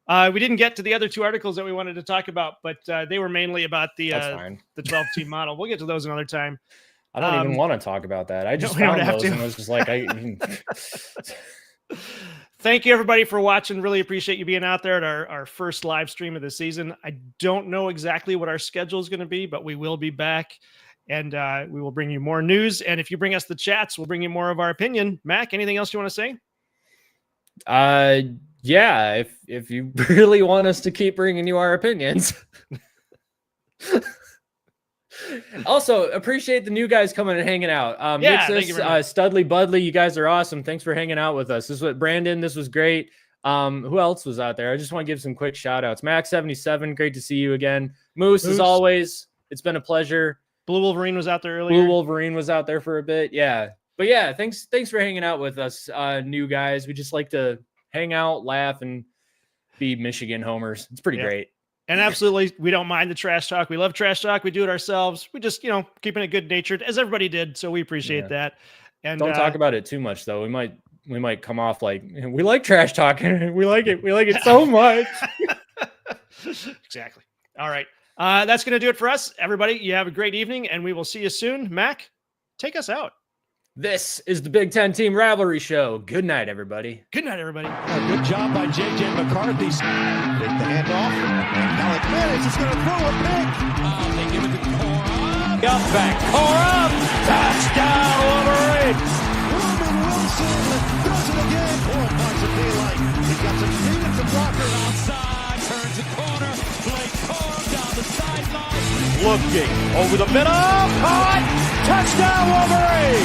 We didn't get to the other 2 articles that we wanted to talk about, but they were mainly about the 12-team model. We'll get to those another time. I don't even want to talk about that. I just found those and was just like, Thank you, everybody, for watching. Really appreciate you being out there at our first live stream of the season. I don't know exactly what our schedule is going to be, but we will be back, and we will bring you more news. And if you bring us the chats, we'll bring you more of our opinion. Mac, anything else you want to say? Yeah, if you really want us to keep bringing you our opinions. Also, appreciate the new guys coming and hanging out. Nixus, Studley, Budley, you guys are awesome. Thanks for hanging out with us. This was Brandon. This was great. Who else was out there? I just want to give some quick shout outs. Max77, great to see you again. Moose, as always, it's been a pleasure. Blue Wolverine was out there earlier. Blue Wolverine was out there for a bit. Yeah. But yeah, thanks for hanging out with us, new guys. We just like to hang out, laugh, and be Michigan homers. It's pretty great. And absolutely, we don't mind the trash talk. We love trash talk. We do it ourselves. We just, keeping it good natured, as everybody did. So we appreciate that. And don't talk about it too much, though. We might come off like we like trash talking. We like it. We like it so much. Exactly. All right. That's going to do it for us. Everybody, you have a great evening, and we will see you soon. Mac, take us out. This is the Big Ten Team Rivalry Show. Good night, everybody. Good night, everybody. Good job by J.J. McCarthy. Take the handoff. And Alec Bennett is going to throw a pick. They give it to Corum. Up back. Corum. Touchdown, Wolverines. Ruben Wilson does it again. Corum finds a daylight. He's got some speed and some blocker. Outside. Turns the corner. Blake Corum down the sideline. Looking over the middle. Caught. Touchdown, Wolverines.